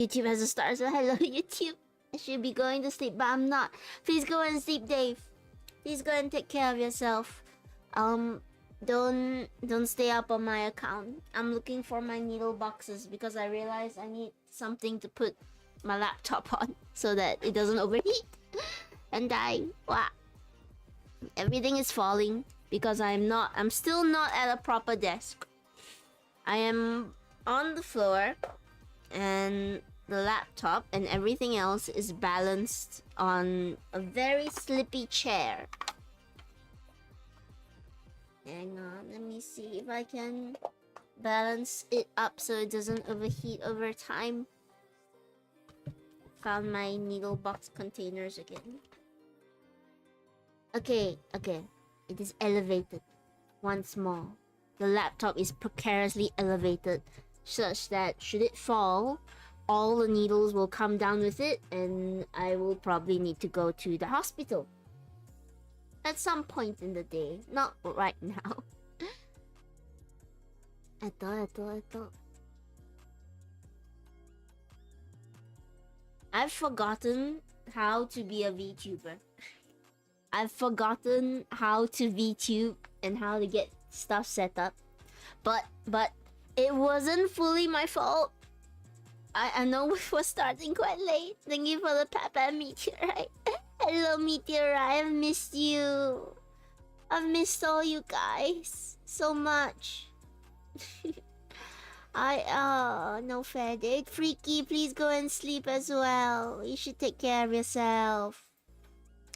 YouTube has a star, so hello YouTube. I should be going to sleep, but I'm not. Please go and sleep, Dave. Please go and take care of yourself. Don't stay up on my account. I'm looking for my needle boxes because I realized I need something to put my laptop on so that it doesn't overheat and die. Wow. Everything is falling because I'm still not at a proper desk. I am on the floor and the laptop and everything else is balanced on a very slippy chair. Hang on, let me see if I can balance it up so it doesn't overheat over time. Found my needle box containers again. Okay. It is elevated once more. The laptop is precariously elevated such that should it fall, all the needles will come down with it and I will probably need to go to the hospital. At some point in the day, not right now. Eto. I've forgotten how to be a VTuber. I've forgotten how to VTube and how to get stuff set up. But it wasn't fully my fault. I know we were starting quite late. Thank you for the Papa Meteorite. Hello Meteorite, I've missed you. I've missed all you guys so much. No fair day. Freaky, please go and sleep as well. You should take care of yourself.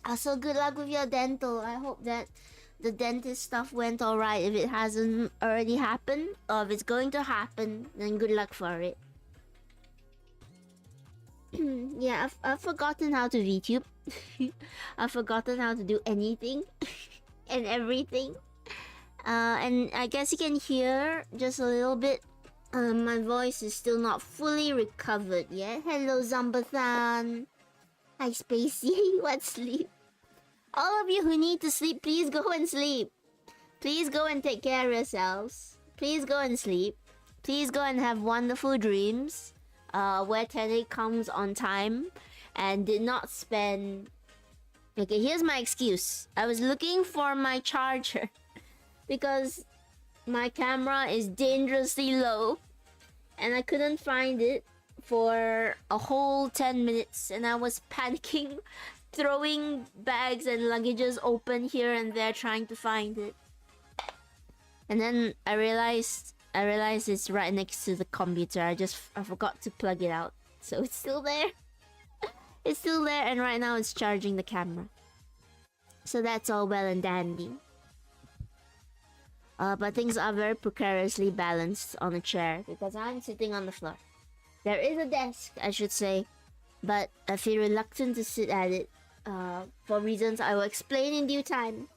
Also, good luck with your dental. I hope that the dentist stuff went alright. If it hasn't already happened, or if it's going to happen, then good luck for it. Yeah, I've forgotten how to VTube. I've forgotten how to do anything and everything. And I guess you can hear just a little bit. My voice is still not fully recovered yet. Hello, Zombathan. Hi, Spacey. What sleep? All of you who need to sleep, please go and sleep. Please go and take care of yourselves. Please go and sleep. Please go and have wonderful dreams. Where Teddy comes on time and did not spend... Okay, here's my excuse. I was looking for my charger because my camera is dangerously low and I couldn't find it for a whole 10 minutes and I was panicking, throwing bags and luggages open here and there trying to find it. And then I realized it's right next to the computer. I forgot to plug it out. So it's still there. It's still there and right now it's charging the camera. So that's all well and dandy. But things are very precariously balanced on a chair because I'm sitting on the floor. There is a desk, I should say, but I feel reluctant to sit at it for reasons I will explain in due time.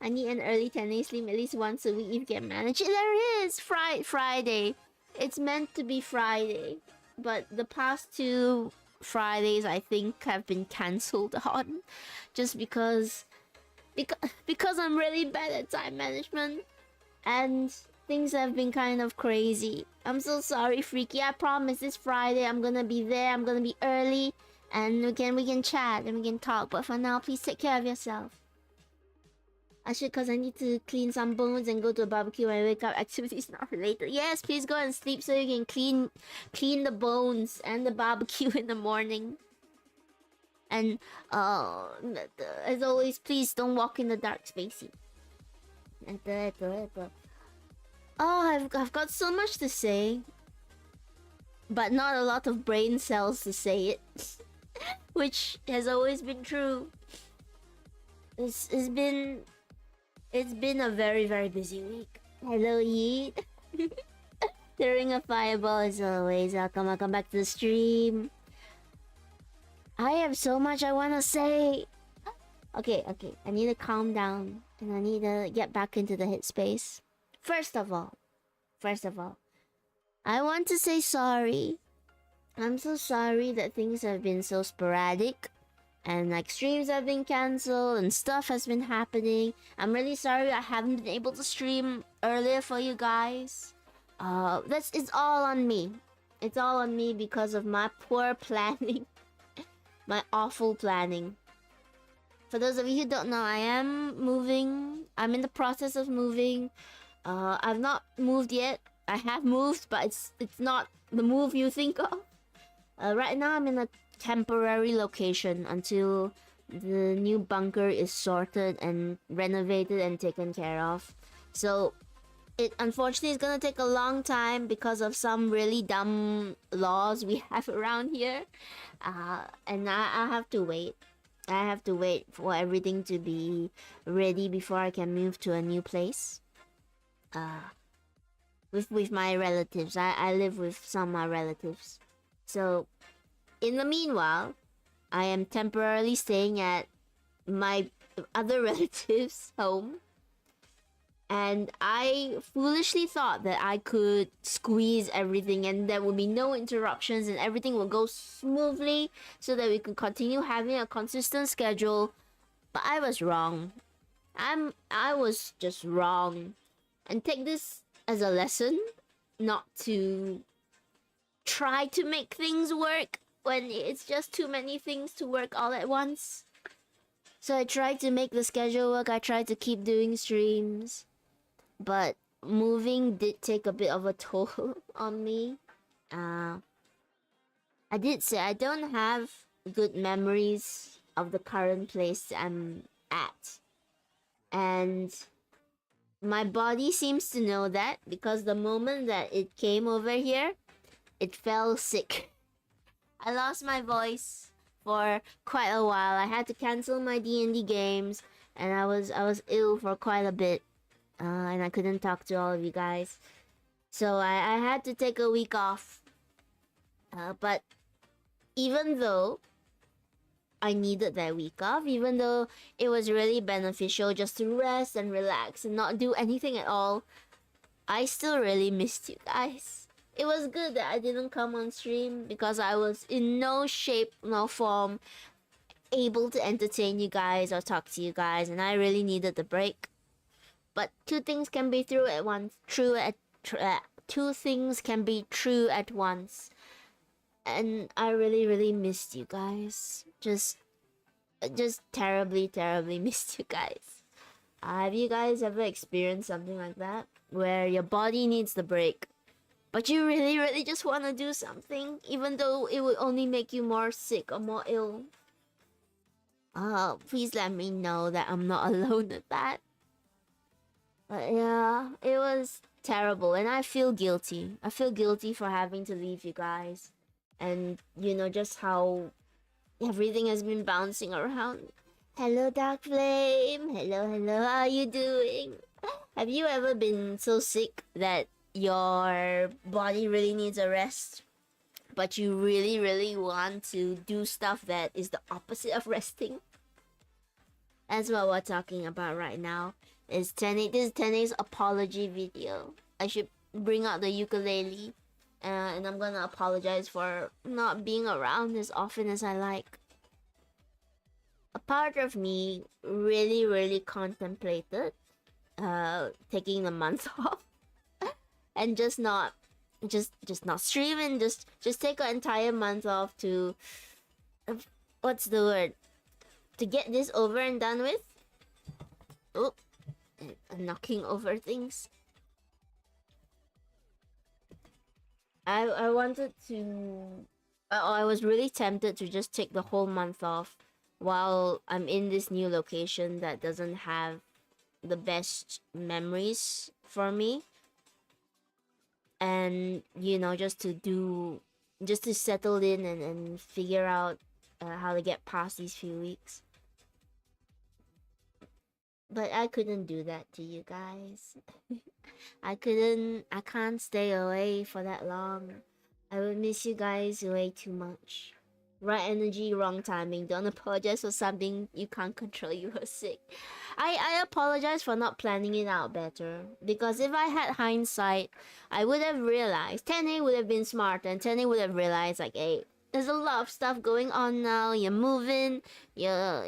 I need an early 10 sleep at least once a week if you can manage it. There is! Friday. It's meant to be Friday. But the past 2 Fridays, I think, have been cancelled on. Just because I'm really bad at time management. And things have been kind of crazy. I'm so sorry, Freaky. I promise this Friday I'm gonna be there. I'm gonna be early. And we can chat and we can talk. But for now, please take care of yourself. Actually, because I need to clean some bones and go to a barbecue when I wake up. Activities not related. Yes, please go and sleep so you can clean the bones and the barbecue in the morning. And as always, please don't walk in the dark, Spacey. Oh, I've got so much to say, but not a lot of brain cells to say it, which has always been true. It's been a very, very busy week. Hello, Yeet. The Ring of Fireball as always. Welcome back to the stream. I have so much I want to say. Okay. I need to calm down. And I need to get back into the headspace. First of all, I want to say sorry. I'm so sorry that things have been so sporadic. And like streams have been cancelled and stuff has been happening. I'm really sorry I haven't been able to stream earlier for you guys. It's all on me. It's all on me because of my poor planning. My awful planning. For those of you who don't know, I am moving. I'm in the process of moving. I've not moved yet. I have moved, but it's not the move you think of. Right now, I'm in a temporary location until the new bunker is sorted and renovated and taken care of. So it unfortunately is gonna take a long time because of some really dumb laws we have around here. And I have to wait. I have to wait for everything to be ready before I can move to a new place. With my relatives. I live with some of my relatives. So in the meanwhile, I am temporarily staying at my other relatives' home. And I foolishly thought that I could squeeze everything and there would be no interruptions and everything will go smoothly so that we could continue having a consistent schedule. But I was wrong. I was just wrong. And take this as a lesson not to try to make things work when it's just too many things to work all at once. So I tried to make the schedule work. I tried to keep doing streams. But moving did take a bit of a toll on me. I did say I don't have good memories of the current place I'm at. And my body seems to know that because the moment that it came over here, it fell sick. I lost my voice for quite a while. I had to cancel my D&D games and I was ill for quite a bit. And I couldn't talk to all of you guys. So I had to take a week off. But even though I needed that week off, even though it was really beneficial just to rest and relax and not do anything at all, I still really missed you guys. It was good that I didn't come on stream because I was in no shape, no form able to entertain you guys or talk to you guys, and I really needed the break. But two things can be true at once. Two things can be true at once. And I really missed you guys. Just terribly missed you guys. Have you guys ever experienced something like that? Where your body needs the break, but you really just want to do something, even though it would only make you more sick or more ill? Please let me know that I'm not alone with that. But yeah, it was terrible and I feel guilty. I feel guilty for having to leave you guys. And you know just how everything has been bouncing around. Hello Dark Flame. Hello, how are you doing? Have you ever been so sick that your body really needs a rest, but you really want to do stuff that is the opposite of resting? That's what we're talking about right now. This is Tene's apology video. I should bring out the ukulele, and I'm gonna apologize for not being around as often as I like. A part of me really contemplated taking the month off and just not stream and just take an entire month off to what's the word, to get this over and done with. Oh, I'm knocking over things. I wanted to I was really tempted to just take the whole month off while I'm in this new location that doesn't have the best memories for me, and you know just to settle in and figure out how to get past these few weeks. But I couldn't do that to you guys. I can't stay away for that long. I would miss you guys way too much. Right energy, wrong timing. Don't apologize for something you can't control. You were sick. I apologize for not planning it out better. Because if I had hindsight, I would have realized. Tene would have been smart, and Tene would have realized, like, hey, there's a lot of stuff going on now. You're moving. You're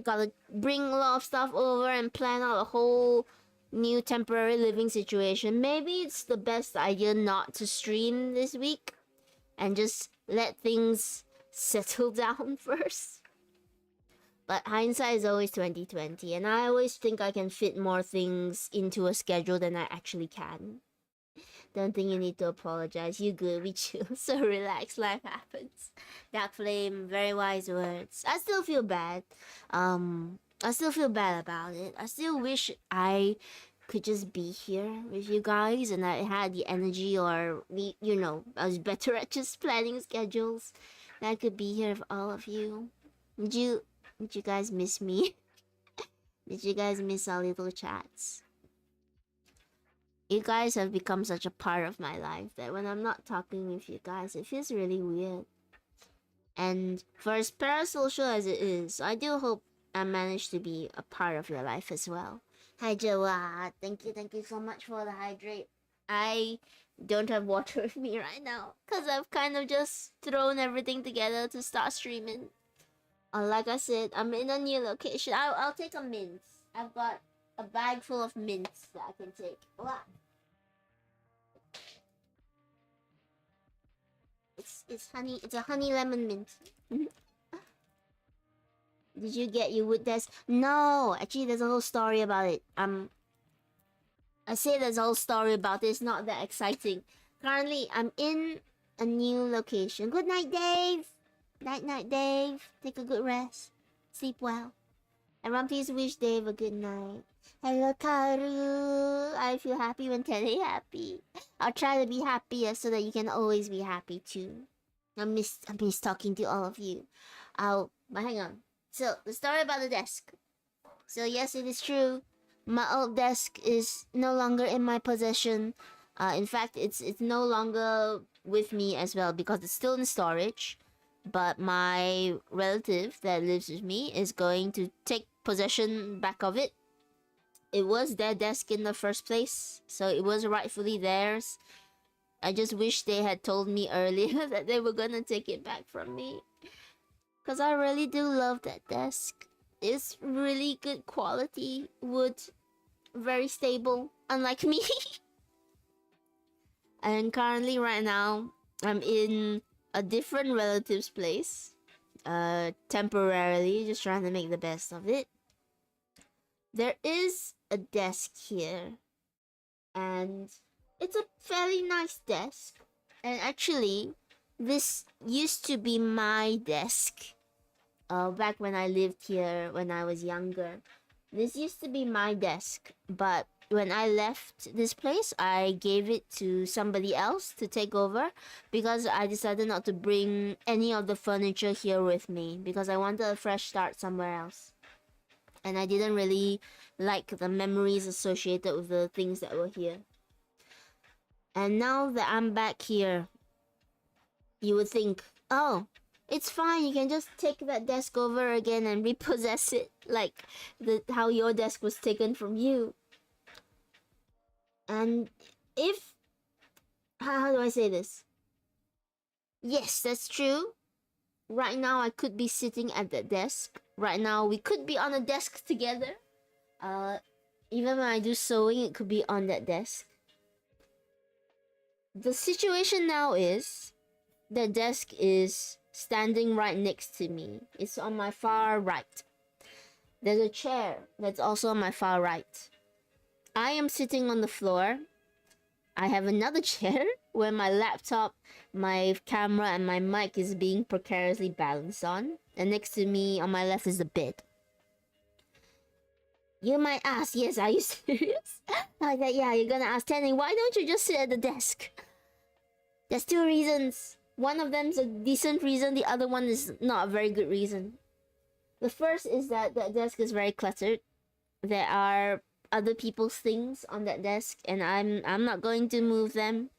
gotta bring a lot of stuff over and plan out a whole new temporary living situation, maybe it's the best idea not to stream this week and just let things settle down first. But hindsight is always 2020, and I always think I can fit more things into a schedule than I actually can. Don't think you need to apologize. You good, we chill. So relax, life happens. Dark Flame, very wise words. I still feel bad. I still feel bad about it. I still wish I could just be here with you guys and I had the energy, or I was better at just planning schedules. And I could be here with all of you. Did you guys miss me? Did you guys miss our little chats? You guys have become such a part of my life that when I'm not talking with you guys, it feels really weird. And for as parasocial as it is, I do hope I manage to be a part of your life as well. Hi Joa, thank you so much for the hydrate. I don't have water with me right now because I've kind of just thrown everything together to start streaming. Like I said, I'm in a new location. I'll take a mint. I've got a bag full of mints that I can take. Wow. It's honey. It's a honey lemon mint. Did you get your wood desk? No, actually, there's a whole story about it. I say there's a whole story about it. It's not that exciting. Currently, I'm in a new location. Good night, Dave. Night, Dave. Take a good rest. Sleep well. Everyone, please wish Dave a good night. Hello, Karu. I feel happy when Teddy happy. I'll try to be happier so that you can always be happy too. I miss talking to all of you. But hang on. So the story about the desk. So yes, it is true. My old desk is no longer in my possession. In fact, it's no longer with me as well because it's still in storage. But my relative that lives with me is going to take possession back of it. It was their desk in the first place, so it was rightfully theirs. I just wish they had told me earlier that they were gonna take it back from me. Because I really do love that desk. It's really good quality wood. Very stable, unlike me. And currently right now, I'm in a different relative's place. Temporarily, just trying to make the best of it. There is a desk here. And it's a fairly nice desk. And actually, this used to be my desk. Back when I lived here when I was younger. This used to be my desk, but when I left this place, I gave it to somebody else to take over because I decided not to bring any of the furniture here with me because I wanted a fresh start somewhere else. And I didn't really like the memories associated with the things that were here. And now that I'm back here, you would think, oh, it's fine, you can just take that desk over again and repossess it, like how your desk was taken from you. And if... How do I say this? Yes, that's true. Right now, I could be sitting at that desk. Right now, we could be on a desk together. Even when I do sewing, it could be on that desk. The situation now is... The desk is standing right next to me. It's on my far right. There's a chair that's also on my far right. I am sitting on the floor. I have another chair where my laptop, my camera, and my mic is being precariously balanced on. And next to me on my left is the bed. You might ask, yes, are you serious? Like that, yeah, you're gonna ask Tenny, why don't you just sit at the desk? There's two reasons. One of them's a decent reason, the other one is not a very good reason. The first is that that desk is very cluttered. There are other people's things on that desk and I'm not going to move them.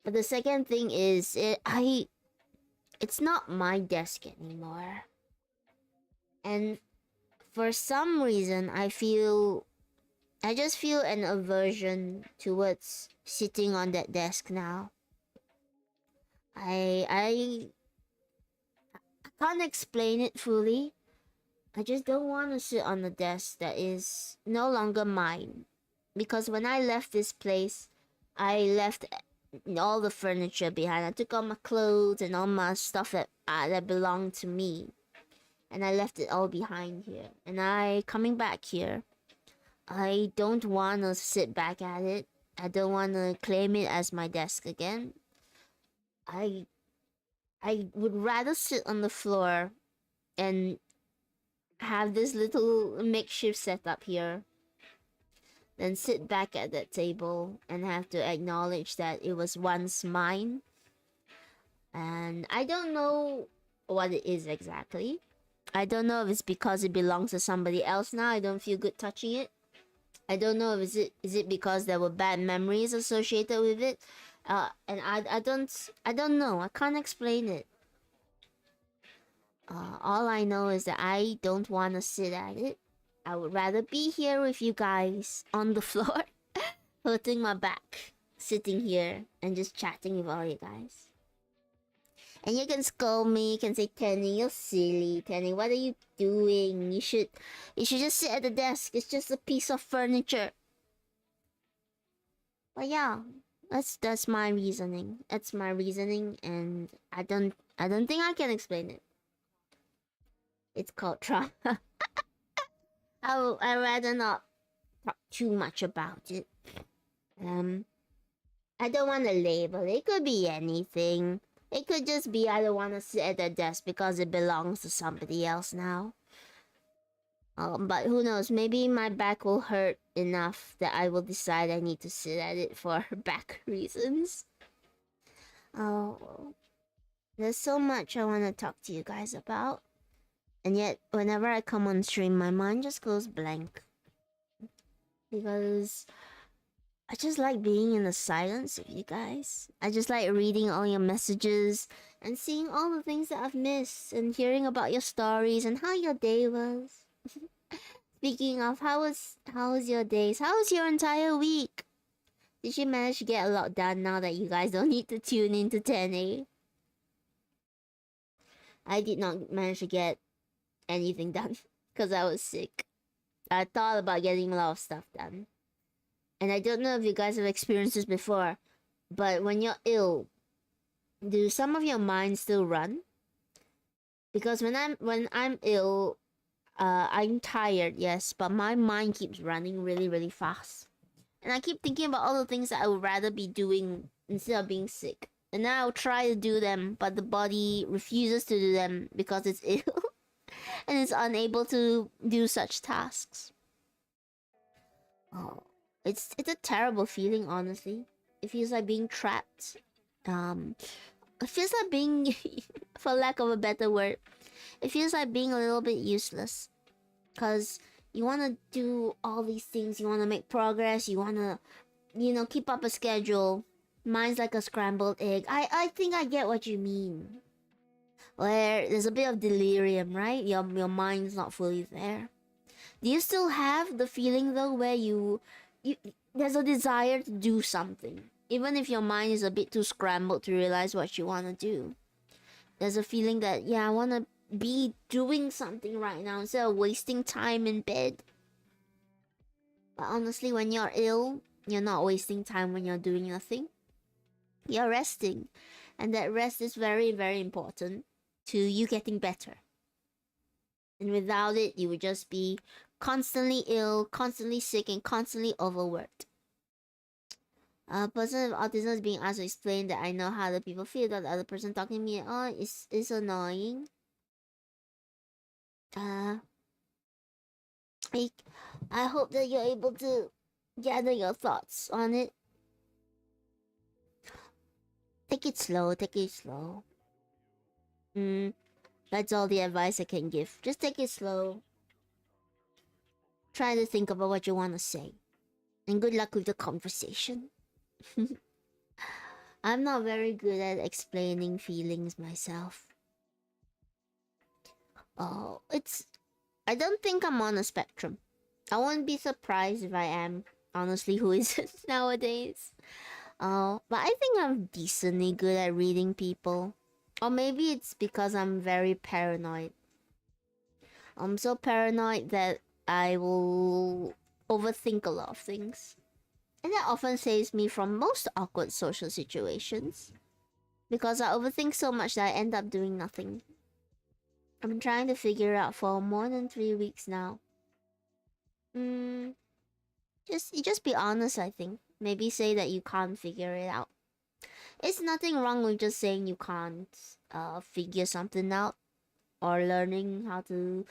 But the second thing is it's not my desk anymore. And for some reason I just feel an aversion towards sitting on that desk now. I can't explain it fully. I just don't want to sit on a desk that is no longer mine. Because when I left this place, I left all the furniture behind. I took all my clothes and all my stuff that belonged to me, and I left it all behind here. And coming back here, I don't want to sit back at it. I don't want to claim it as my desk again. I I would rather sit on the floor and have this little makeshift setup here than sit back at that table and have to acknowledge that it was once mine. And I don't know what it is exactly. I don't know if it's because it belongs to somebody else now. I don't feel good touching it. I don't know if is it because there were bad memories associated with it. And I don't know. I can't explain it. All I know is that I don't want to sit at it. I would rather be here with you guys on the floor, hurting my back, sitting here and just chatting with all you guys. And you can scold me, you can say, Tenny, you're silly. Tenny, what are you doing? You should just sit at the desk. It's just a piece of furniture. But yeah, that's my reasoning. That's my reasoning, and I don't think I can explain it. It's called trauma. I'd rather not talk too much about it. I don't want to label it. It could be anything. It could just be I don't want to sit at the desk because it belongs to somebody else now. But who knows? Maybe my back will hurt enough that I will decide I need to sit at it for back reasons. Oh, there's so much I want to talk to you guys about. And yet, whenever I come on stream, my mind just goes blank. Because I just like being in the silence with you guys. I just like reading all your messages and seeing all the things that I've missed and hearing about your stories and how your day was. Speaking of, how was your days? How was your entire week? Did you manage to get a lot done now that you guys don't need to tune into 10A? I did not manage to get anything done because I was sick. I thought about getting a lot of stuff done. And I don't know if you guys have experienced this before, but when you're ill, do some of your minds still run? Because when I'm ill, I'm tired, yes, but my mind keeps running really, really fast. And I keep thinking about all the things that I would rather be doing instead of being sick. And then I'll try to do them, but the body refuses to do them because it's ill. And it's unable to do such tasks. Oh, it's a terrible feeling, honestly. It feels like being trapped. It feels like being, for lack of a better word, it feels like being a little bit useless. Because you want to do all these things, you want to make progress, you want to, keep up a schedule. Mine's like a scrambled egg. I think I get what you mean. Where there's a bit of delirium, right? Your mind's not fully there. Do you still have the feeling though where you there's a desire to do something, even if your mind is a bit too scrambled to realize what you want to do? There's a feeling that, yeah, I want to be doing something right now instead of wasting time in bed. But honestly, when you're ill, you're not wasting time when you're doing nothing. You're resting, and that rest is very, very important to you getting better. And without it, you would just be constantly ill, constantly sick, and constantly overworked. A person with autism is being asked to explain that I know how other people feel, that the other person talking to me is annoying. I hope that you're able to gather your thoughts on it. Take it slow, take it slow. That's all the advice I can give. Just take it slow. Try to think about what you want to say. And good luck with the conversation. I'm not very good at explaining feelings myself. Oh, I don't think I'm on a spectrum. I won't be surprised if I am. Honestly, who isn't nowadays? But I think I'm decently good at reading people. Or maybe it's because I'm very paranoid. I'm so paranoid that I will overthink a lot of things. And that often saves me from most awkward social situations. Because I overthink so much that I end up doing nothing. I've been trying to figure it out for more than 3 weeks now. Hmm. Just be honest, I think. Maybe say that you can't figure it out. It's nothing wrong with just saying you can't figure something out or learning how to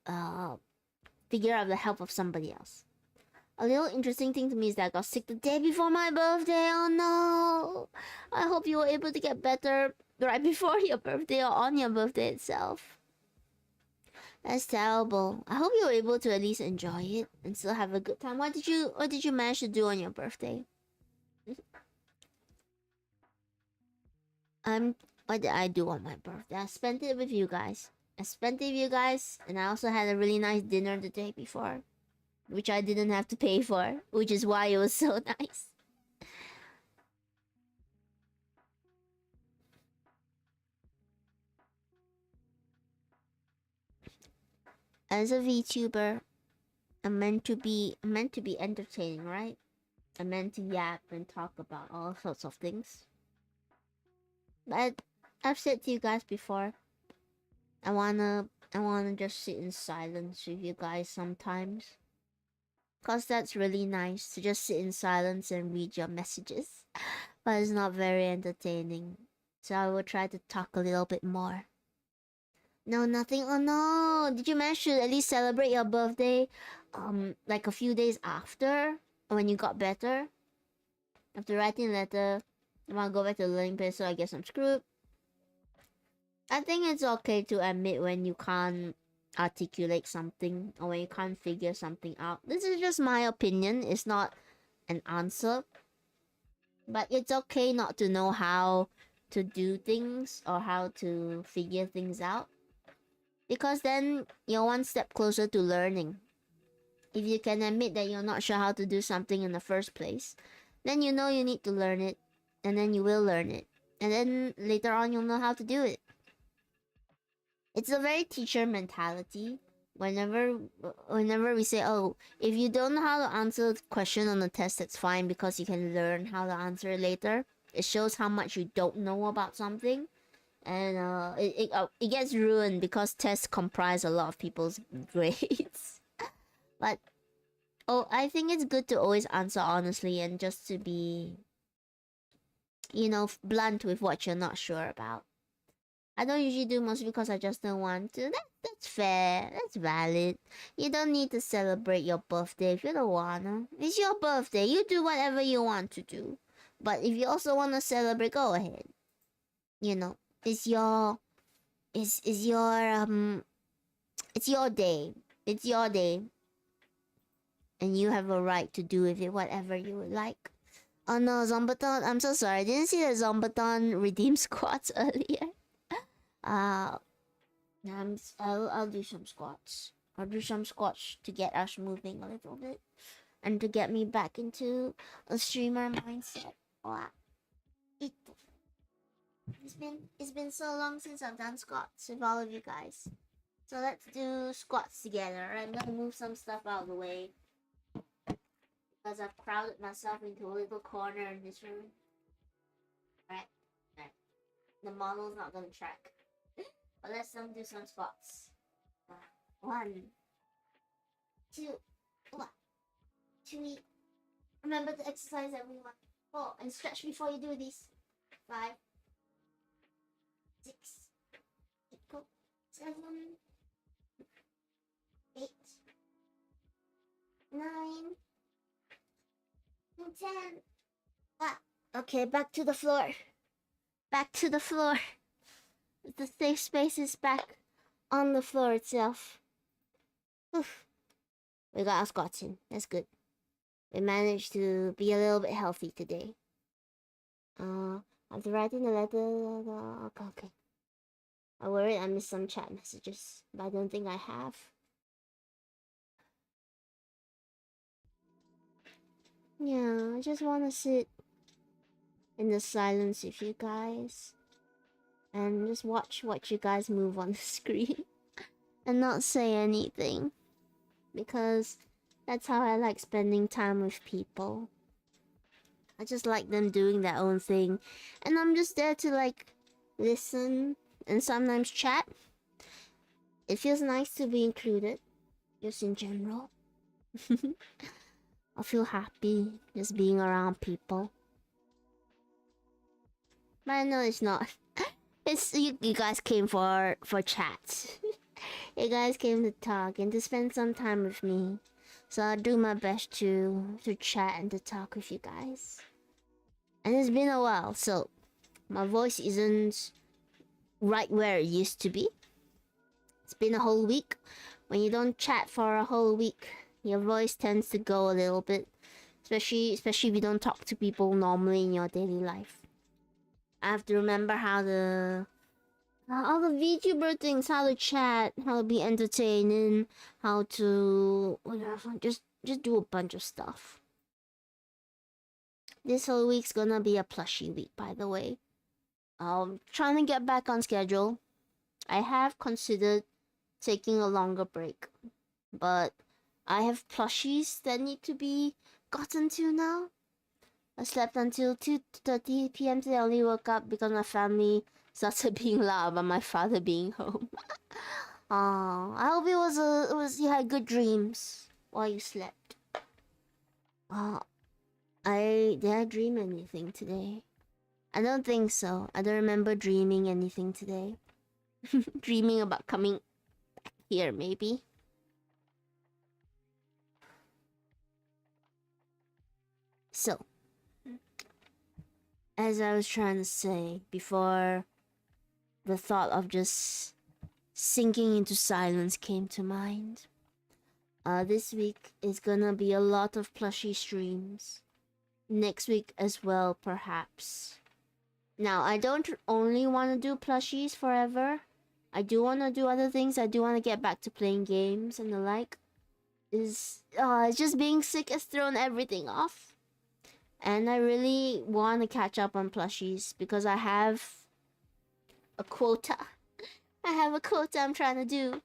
uh figure out the help of somebody else. A little interesting thing to me is that I got sick the day before my birthday. Oh no! I hope you were able to get better right before your birthday or on your birthday itself. That's terrible. I hope you were able to at least enjoy it and still have a good time. What did you manage to do on your birthday? What did I do on my birthday? I spent it with you guys. And I also had a really nice dinner the day before, which I didn't have to pay for, which is why it was so nice. As a VTuber, I'm meant to be entertaining, right? I'm meant to yap and talk about all sorts of things. But I've said to you guys before, I wanna just sit in silence with you guys sometimes. Cause that's really nice to just sit in silence and read your messages. But it's not very entertaining. So I will try to talk a little bit more. No, nothing. Oh no! Did you manage to at least celebrate your birthday, like a few days after when you got better? After writing a letter, I want to go back to the learning place, so I guess I'm screwed. I think it's okay to admit when you can't articulate something or when you can't figure something out. This is just my opinion. It's not an answer. But it's okay not to know how to do things or how to figure things out. Because then you're one step closer to learning. If you can admit that you're not sure how to do something in the first place, then you know you need to learn it, and then you will learn it. And then later on you'll know how to do it. It's a very teacher mentality. Whenever we say, oh, if you don't know how to answer the question on the test, that's fine because you can learn how to answer it later. It shows how much you don't know about something. And it gets ruined because tests comprise a lot of people's grades. But I think it's good to always answer honestly and just to be, blunt with what you're not sure about. I don't usually do mostly because I just don't want to. That's fair. That's valid. You don't need to celebrate your birthday if you don't wanna. It's your birthday. You do whatever you want to do. But if you also wanna celebrate, go ahead. It's your it's your it's your day. It's your day. And you have a right to do with it whatever you would like. Oh no, Zombaton, I'm so sorry. I didn't see that Zombaton redeemed squats earlier. Uh I'll do some squats. I'll do some squats to get us moving a little bit. And to get me back into a streamer mindset. Wow. It's been so long since I've done squats with all of you guys. So let's do squats together. I'm gonna move some stuff out of the way. Because I've crowded myself into a little corner in this room. Right. The model's not gonna track. But let's do some squats. 1, 2, 1, 2. Remember to exercise, everyone. 4, and stretch before you do this. 5, 6, 7, 8, 9, and 10. Okay, back to the floor. Back to the floor. The safe space is back on the floor itself. Oof. We got our squats in. That's good. We managed to be a little bit healthy today. After writing the letter, okay. I worried I missed some chat messages, but I don't think I have. Yeah, I just want to sit in the silence with you guys and just watch you guys move on the screen. and not say anything, because that's how I like spending time with people. I just like them doing their own thing, and I'm just there to like listen and sometimes chat. It feels nice to be included, just in general. I feel happy just being around people. But I know it's not. It's you guys came for chat. You guys came to talk and to spend some time with me. So I'll do my best to chat and to talk with you guys. And it's been a while, so my voice isn't right where it used to be. It's been a whole week. When you don't chat for a whole week, your voice tends to go a little bit. Especially if you don't talk to people normally in your daily life. I have to remember how the all the VTuber things, how to chat, how to be entertaining, how to whatever, just do a bunch of stuff. This whole week's gonna be a plushie week, by the way. Trying to get back on schedule. I have considered taking a longer break, but I have plushies that need to be gotten to now. I slept until 2:30 p.m. today. I only woke up because my family started being loud about my father being home. I hope it was you had good dreams while you slept. Did I dream anything today? I don't think so. I don't remember dreaming anything today. Dreaming about coming back here, maybe. So, as I was trying to say before, the thought of just sinking into silence came to mind. This week is gonna be a lot of plushie streams. Next week as well, perhaps. Now, I don't only want to do plushies forever. I do want to do other things. I do want to get back to playing games and the like. It's just being sick has thrown everything off. And I really want to catch up on plushies because I have a quota. I have a quota I'm trying to do.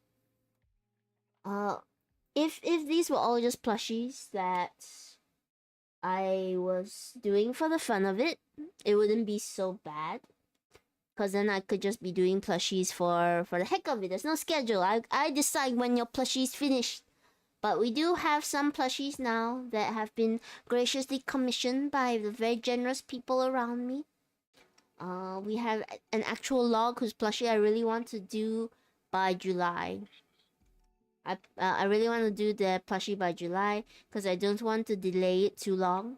If these were all just plushies that I was doing for the fun of it, it wouldn't be so bad. Cause then I could just be doing plushies for the heck of it. There's no schedule. I decide when your plushie's finished. But we do have some plushies now that have been graciously commissioned by the very generous people around me. We have an actual log whose plushie I really want to do by July. I really want to do the plushie by July because I don't want to delay it too long.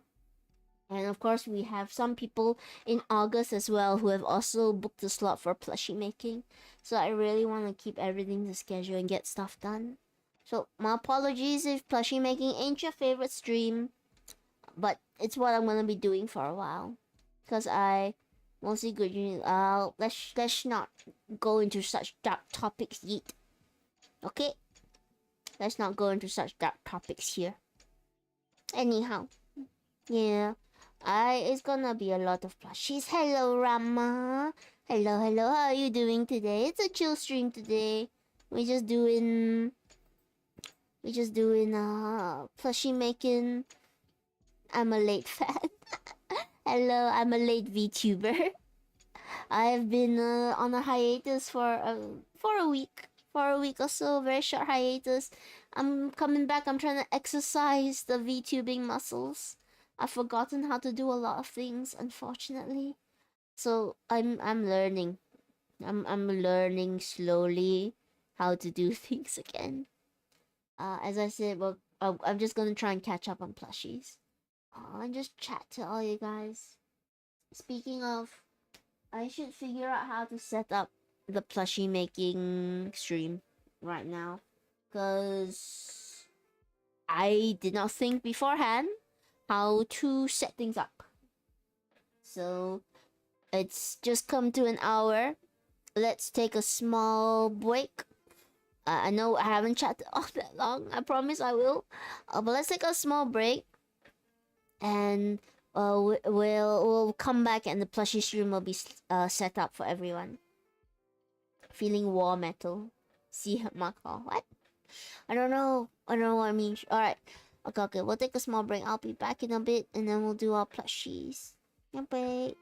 And of course, we have some people in August as well who have also booked a slot for plushie making. So I really want to keep everything to schedule and get stuff done. So my apologies if plushie making ain't your favorite stream, but it's what I'm gonna be doing for a while. Cause I mostly good. Let's not go into such dark topics yet. Okay, let's not go into such dark topics here. Anyhow, yeah. It's gonna be a lot of plushies. Hello, Rama. Hello. How are you doing today? It's a chill stream today. We're just doing plushie making. I'm a late fan. Hello, I'm a late VTuber. I've been on a hiatus for a week. For a week or so, very short hiatus. I'm coming back. I'm trying to exercise the VTubing muscles. I've forgotten how to do a lot of things, unfortunately. So I'm learning. I'm learning slowly how to do things again. As I said, well, I'm just gonna try and catch up on plushies. And just chat to all you guys. Speaking of, I should figure out how to set up the plushie making stream right now, cause I did not think beforehand how to set things up. So it's just come to an hour. Let's take a small break. I know I haven't chatted all that long. I promise I will. But let's take a small break, and we'll come back, and the plushie stream will be set up for everyone. Feeling war metal. See my call. What? I don't know. I don't know what I mean. Alright. Okay, okay. We'll take a small break. I'll be back in a bit and then we'll do our plushies. Yep, wait.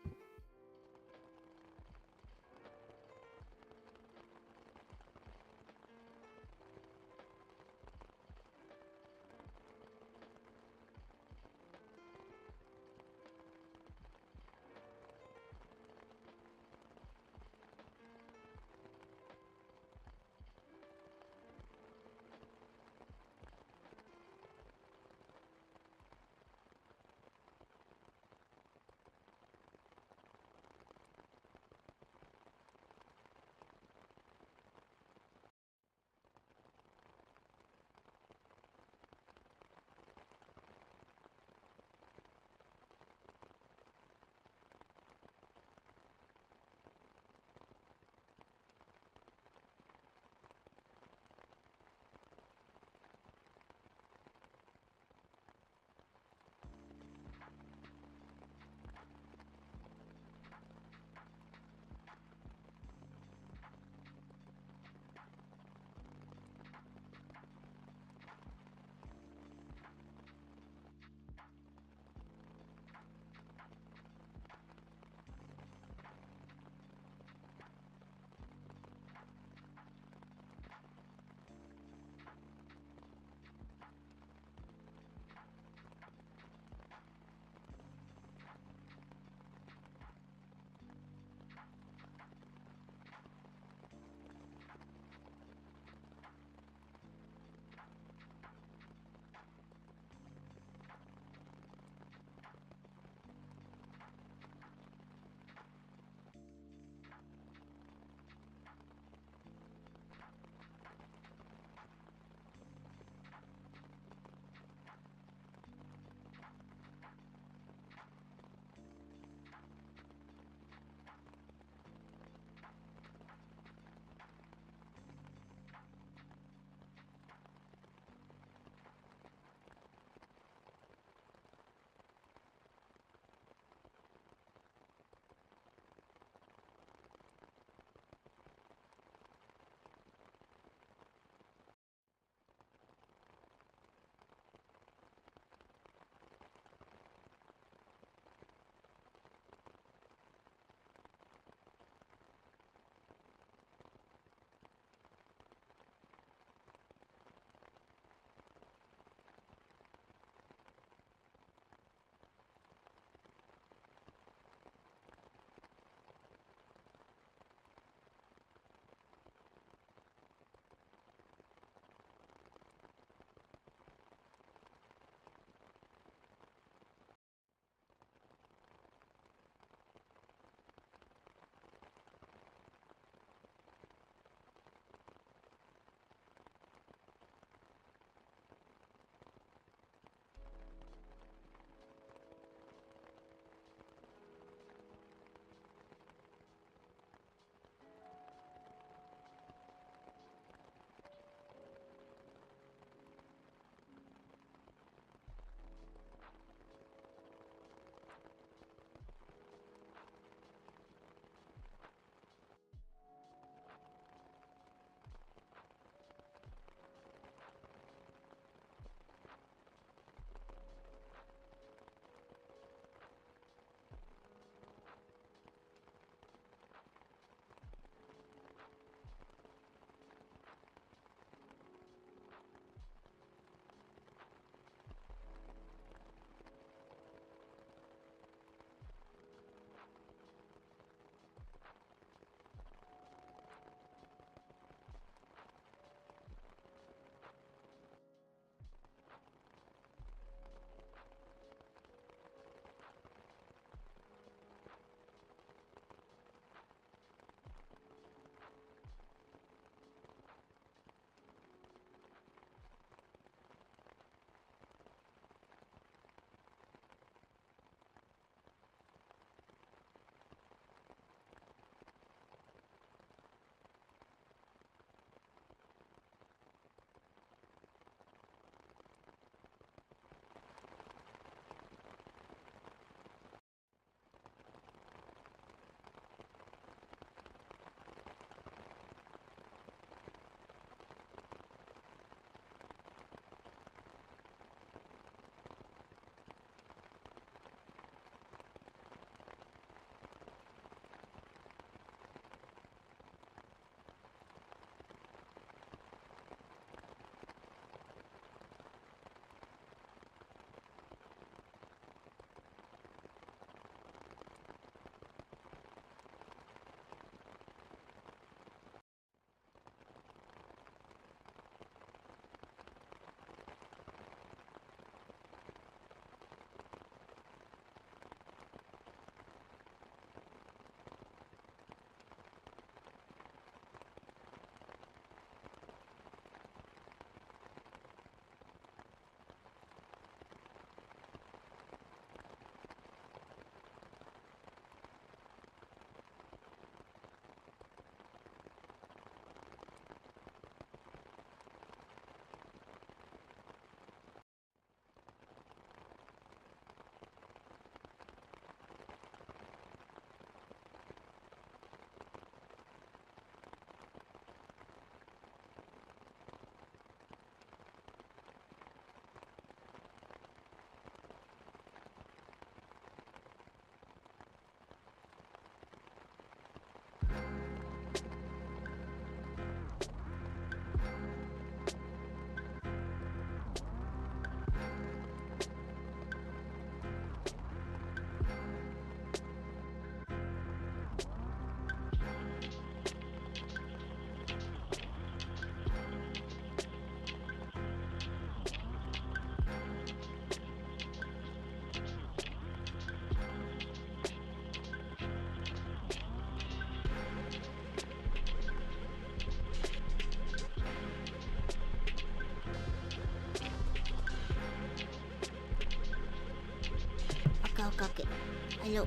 Hello.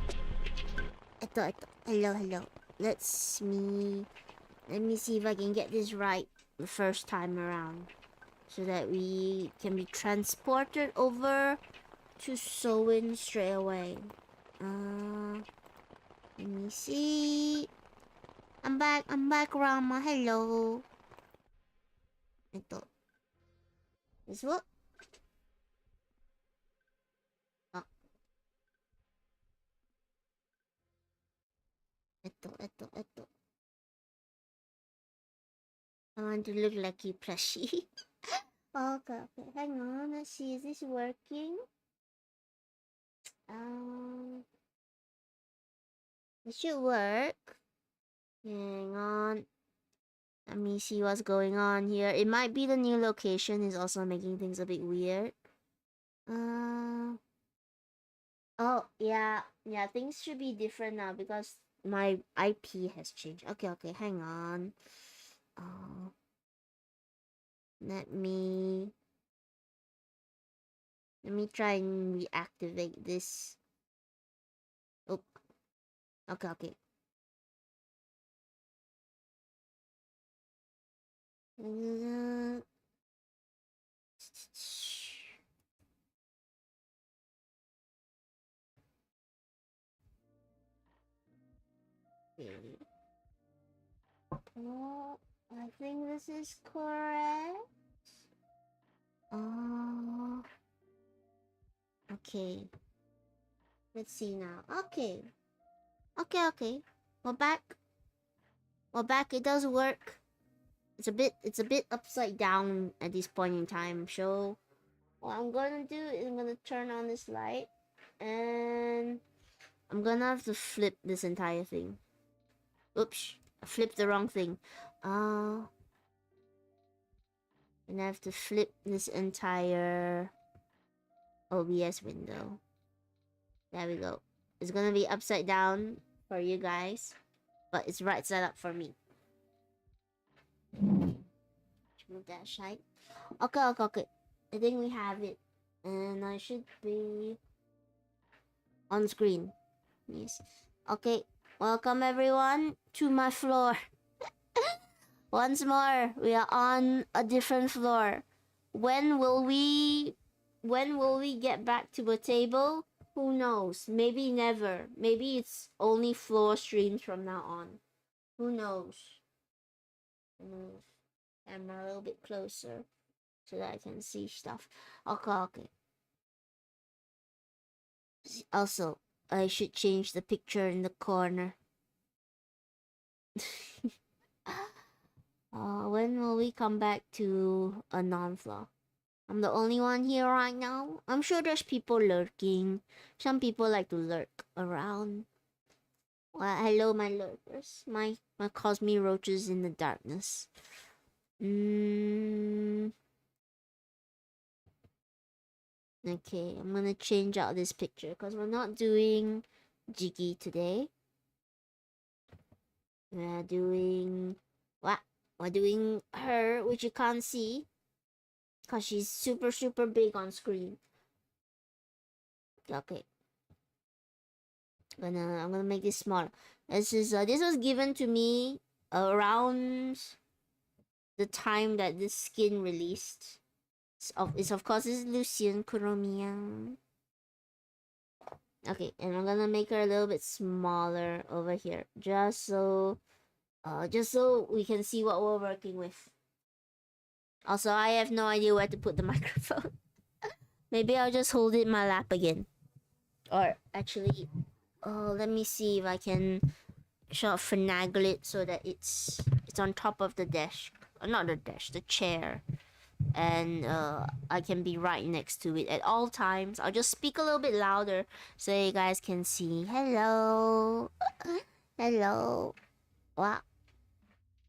Ito. Hello. Let me see if I can get this right the first time around, so that we can be transported over to Sewin straight away. Let me see. I'm back, Rama. Hello. Ito. This what? Oh, ito. I want to look like you, plushie. Okay. Hang on. Let's see. Is this working? It should work. Hang on. Let me see what's going on here. It might be the new location is also making things a bit weird. Oh, yeah. Yeah, things should be different now because my IP has changed. Okay. Hang on. Let me try and reactivate this. Oh, okay. Oh, I think this is correct. Oh, okay. Let's see now. Okay. We're back. It does work. It's a bit upside down at this point in time. So what I'm gonna do is I'm gonna turn on this light, and I'm gonna have to flip this entire thing. Oops, I flipped the wrong thing. And I have to flip this entire OBS window. There we go. It's gonna be upside down for you guys, but it's right side up for me. Move that side. Okay. I think we have it, and I should be on screen. Yes. Okay. Welcome everyone to my floor. Once more, we are on a different floor. When will we get back to a table? Who knows? Maybe never. Maybe it's only floor streams from now on. Who knows? Move camera a little bit closer so that I can see stuff. Okay. Also, I should change the picture in the corner. When will we come back to a non-floor? I'm the only one here right now. I'm sure there's people lurking. Some people like to lurk around. Well, hello, my lurkers. My cosmy roaches in the darkness. Okay, I'm gonna change out this picture because we're not doing Jiggy today. We're doing what? We're doing her, which you can't see because she's super big on screen. Okay. I'm gonna make this smaller. This was given to me around the time that this skin released. It's of course it's Lucian Kuromiya. Okay, and I'm gonna make her a little bit smaller over here, just so we can see what we're working with. Also, I have no idea where to put the microphone. Maybe I'll just hold it in my lap again, or actually, let me see if I can sort of finagle it so that it's on top of the desk, not the desk, the chair, and I can be right next to it at all times. I'll just speak a little bit louder so you guys can see. Hello. Wow,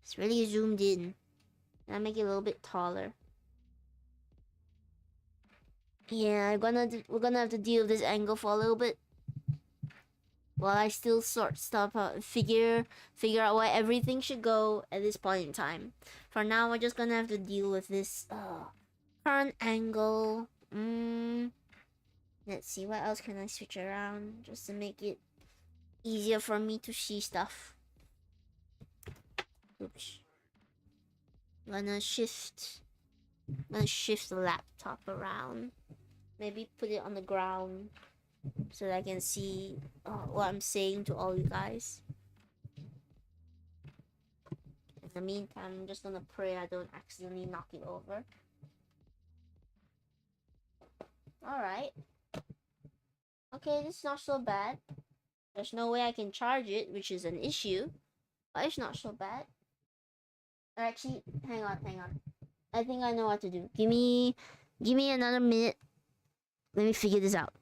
it's really zoomed in. I'll make it a little bit taller. Yeah, we're gonna have to deal with this angle for a little bit while I still sort stuff out, figure out where everything should go at this point in time. For now, we're just gonna have to deal with this current angle. Let's see, what else can I switch around just to make it easier for me to see stuff. Oops. Gonna shift the laptop around. Maybe put it on the ground so that I can see what I'm saying to all you guys. In the meantime, I'm just gonna pray I don't accidentally knock it over. Alright. Okay, this is not so bad. There's no way I can charge it, which is an issue. But it's not so bad. Or actually, hang on. I think I know what to do. Give me another minute. Let me figure this out.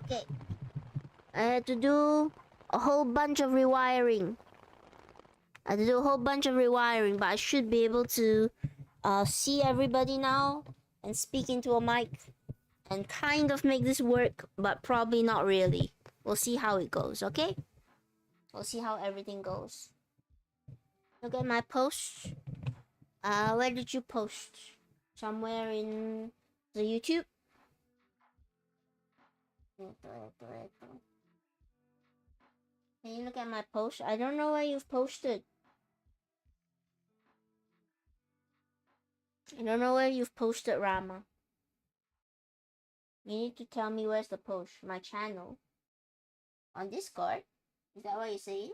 Okay. I had to do a whole bunch of rewiring. But I should be able to see everybody now and speak into a mic and kind of make this work, but probably not really. We'll see how it goes, okay? We'll see how everything goes. Look at my post. Where did you post? Somewhere in the YouTube? Can you look at my post? I don't know where you've posted. I don't know where you've posted, Rama. You need to tell me where's the post. My channel. On Discord? Is that what you're saying?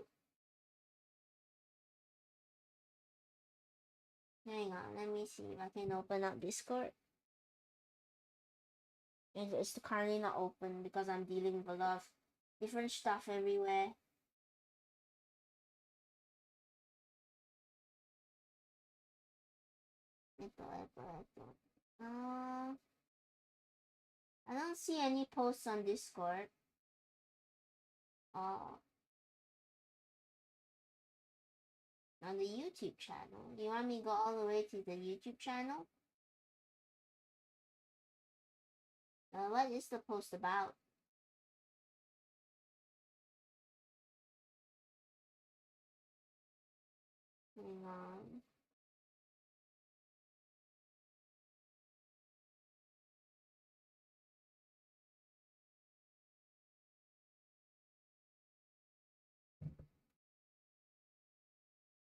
Hang on, let me see if I can open up Discord. It's currently not open because I'm dealing with a lot of different stuff everywhere. I don't see any posts on Discord. On the YouTube channel. Do you want me to go all the way to the YouTube channel? What is the post about? Hang on.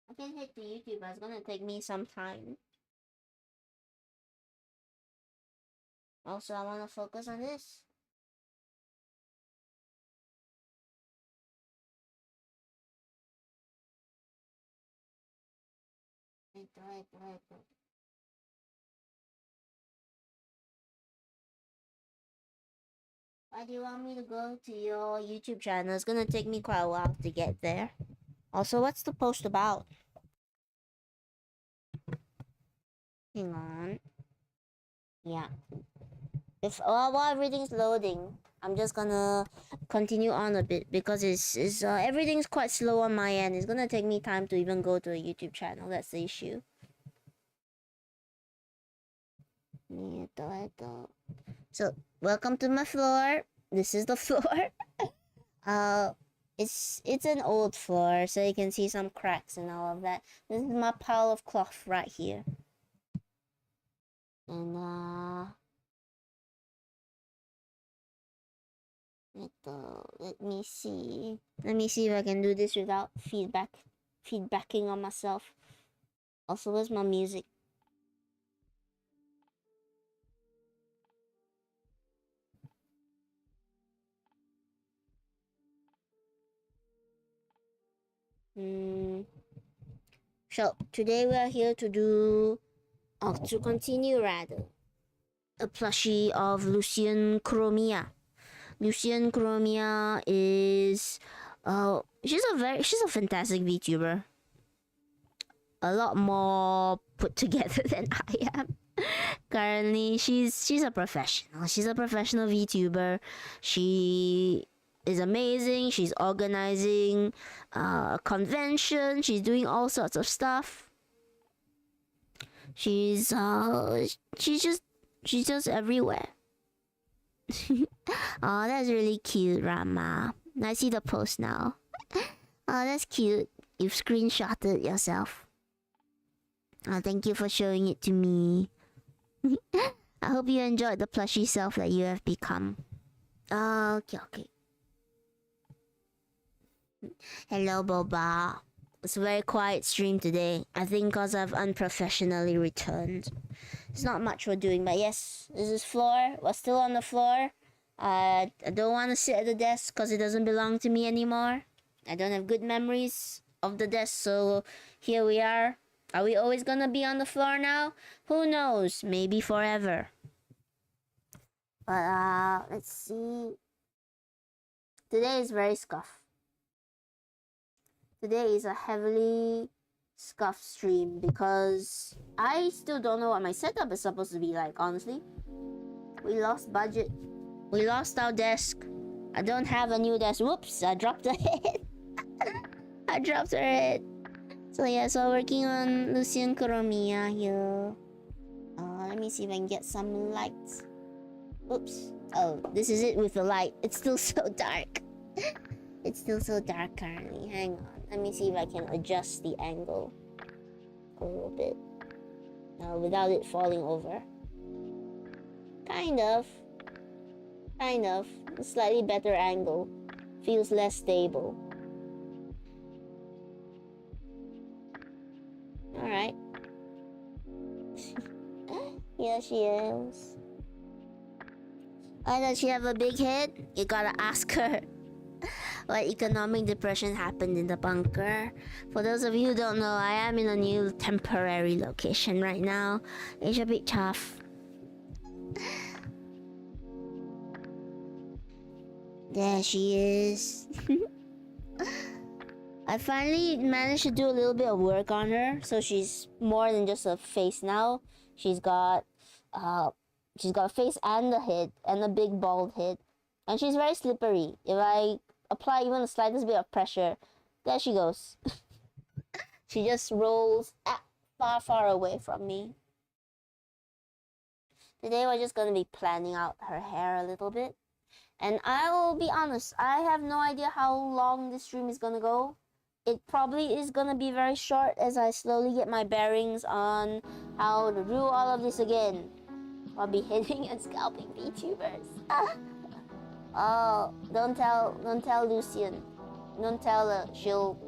I can hit the YouTube, but it's gonna take me some time. Also, I wanna focus on this. Wait. Why do you want me to go to your YouTube channel? It's gonna take me quite a while to get there. Also, what's the post about? Hang on. Yeah. While everything's loading, I'm just gonna continue on a bit because everything's quite slow on my end. It's gonna take me time to even go to a YouTube channel. That's the issue. So, welcome to my floor. This is the floor. It's an old floor, so you can see some cracks and all of that. This is my pile of cloth right here. And let me see. Let me see if I can do this without feedbacking on myself. Also, where's my music? So today we are here to do, to continue rather, a plushie of Lucian Chromia. Lucian Chromia is, she's a fantastic VTuber. A lot more put together than I am. Currently, she's a professional. She's a professional VTuber. She is amazing. She's organizing a convention. She's doing all sorts of stuff. She's just everywhere. Oh, that's really cute, Rama. I see the post now. Oh, that's cute. You've screenshotted yourself. Oh, thank you for showing it to me. I hope you enjoyed the plushy self that you have become. Okay. Hello, Boba. It's a very quiet stream today. I think because I've unprofessionally returned. There's not much we're doing, but yes, this is floor. We're still on the floor. I don't want to sit at the desk because it doesn't belong to me anymore. I don't have good memories of the desk, so here we are. Are we always gonna be on the floor now? Who knows? Maybe forever. But let's see. Today is very scuffed. Today is a heavily scuffed stream because I still don't know what my setup is supposed to be like, honestly. We lost budget. We lost our desk. I don't have a new desk. Whoops, I dropped her head. I dropped her head. So yeah, so working on Lucian Chromia here. Let me see if I can get some lights. Oops. Oh, this is it with the light. It's still so dark. It's still so dark currently. Hang on. Let me see if I can adjust the angle a little bit. Without it falling over. Kind of. A slightly better angle. Feels less stable. Alright. Here she is. Does she have a big head? You gotta ask her what economic depression happened in the bunker. For those of you who don't know, I am in a new temporary location right now. It's a bit tough. There she is. I finally managed to do a little bit of work on her, so she's more than just a face now. She's got a face and a head, and a big bald head. And she's very slippery. If I apply even the slightest bit of pressure, there she goes. She just rolls far away from me. Today we're just gonna be planning out her hair a little bit. And I will be honest, I have no idea how long this stream is gonna go. It probably is gonna be very short as I slowly get my bearings on how to do all of this again. I'll be hitting and scalping VTubers. Oh, don't tell Lucian. Don't tell her. She'll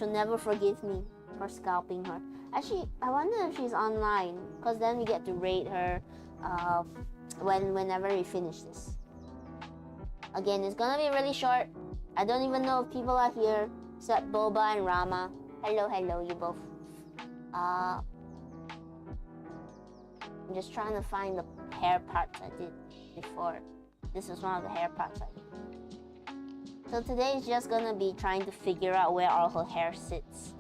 never forgive me for scalping her. Actually, I wonder if she's online, cause then we get to rate her whenever we finish this. Again, it's gonna be really short. I don't even know if people are here except Boba and Rama. Hello, you both. I'm just trying to find the hair parts I did before. This was one of the hair parts I did. So today is just gonna be trying to figure out where all her hair sits.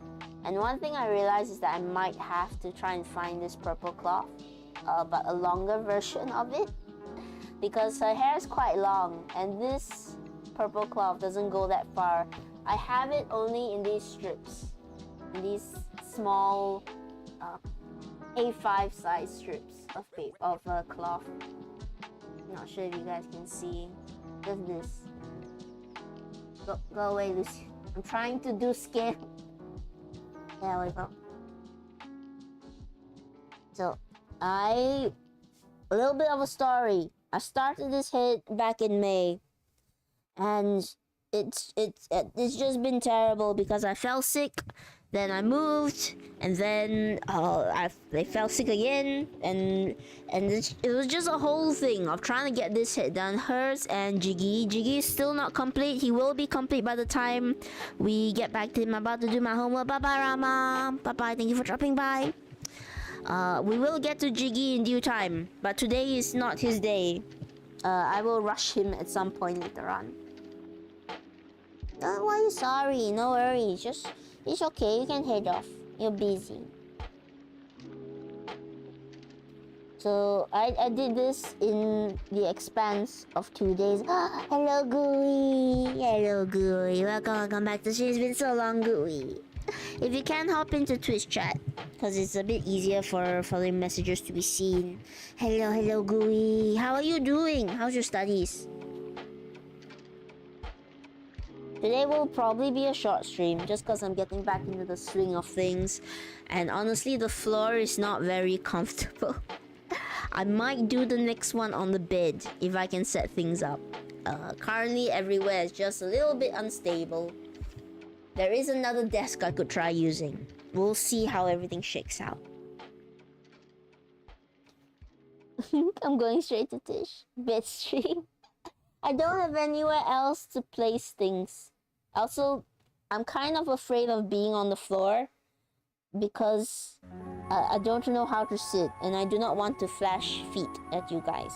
And one thing I realized is that I might have to try and find this purple cloth, but a longer version of it, because her hair is quite long, and this purple cloth doesn't go that far. I have it only in these strips, in these small A5 size strips of paper, of cloth. Not sure if you guys can see. Just this. Go away, Lucy. I'm trying to do skin. There we go. So, a little bit of a story. I started this hit back in May, and it's just been terrible because I fell sick Then I moved, and then they fell sick again, and it was just a whole thing of trying to get this hit done. Hers and Jiggy. Jiggy is still not complete. He will be complete by the time we get back to him. I'm about to do my homework. Bye bye, Rama. Bye bye. Thank you for dropping by. We will get to Jiggy in due time, but today is not his day. I will rush him at some point later on. Why are you sorry? No worries. It's okay. You can head off. You're busy. So I did this in the expanse of 2 days. Hello, Gooey. Hello, Gooey. Welcome back to stream. It's been so long, Gooey. If you can, hop into Twitch chat, because it's a bit easier for following messages to be seen. Hello, Gooey. How are you doing? How's your studies? Today will probably be a short stream, just because I'm getting back into the swing of things. And honestly, the floor is not very comfortable. I might do the next one on the bed, if I can set things up. Currently, everywhere is just a little bit unstable. There is another desk I could try using. We'll see how everything shakes out. I'm going straight to Tish. Bed stream. I don't have anywhere else to place things. Also, I'm kind of afraid of being on the floor because I don't know how to sit, and I do not want to flash feet at you guys.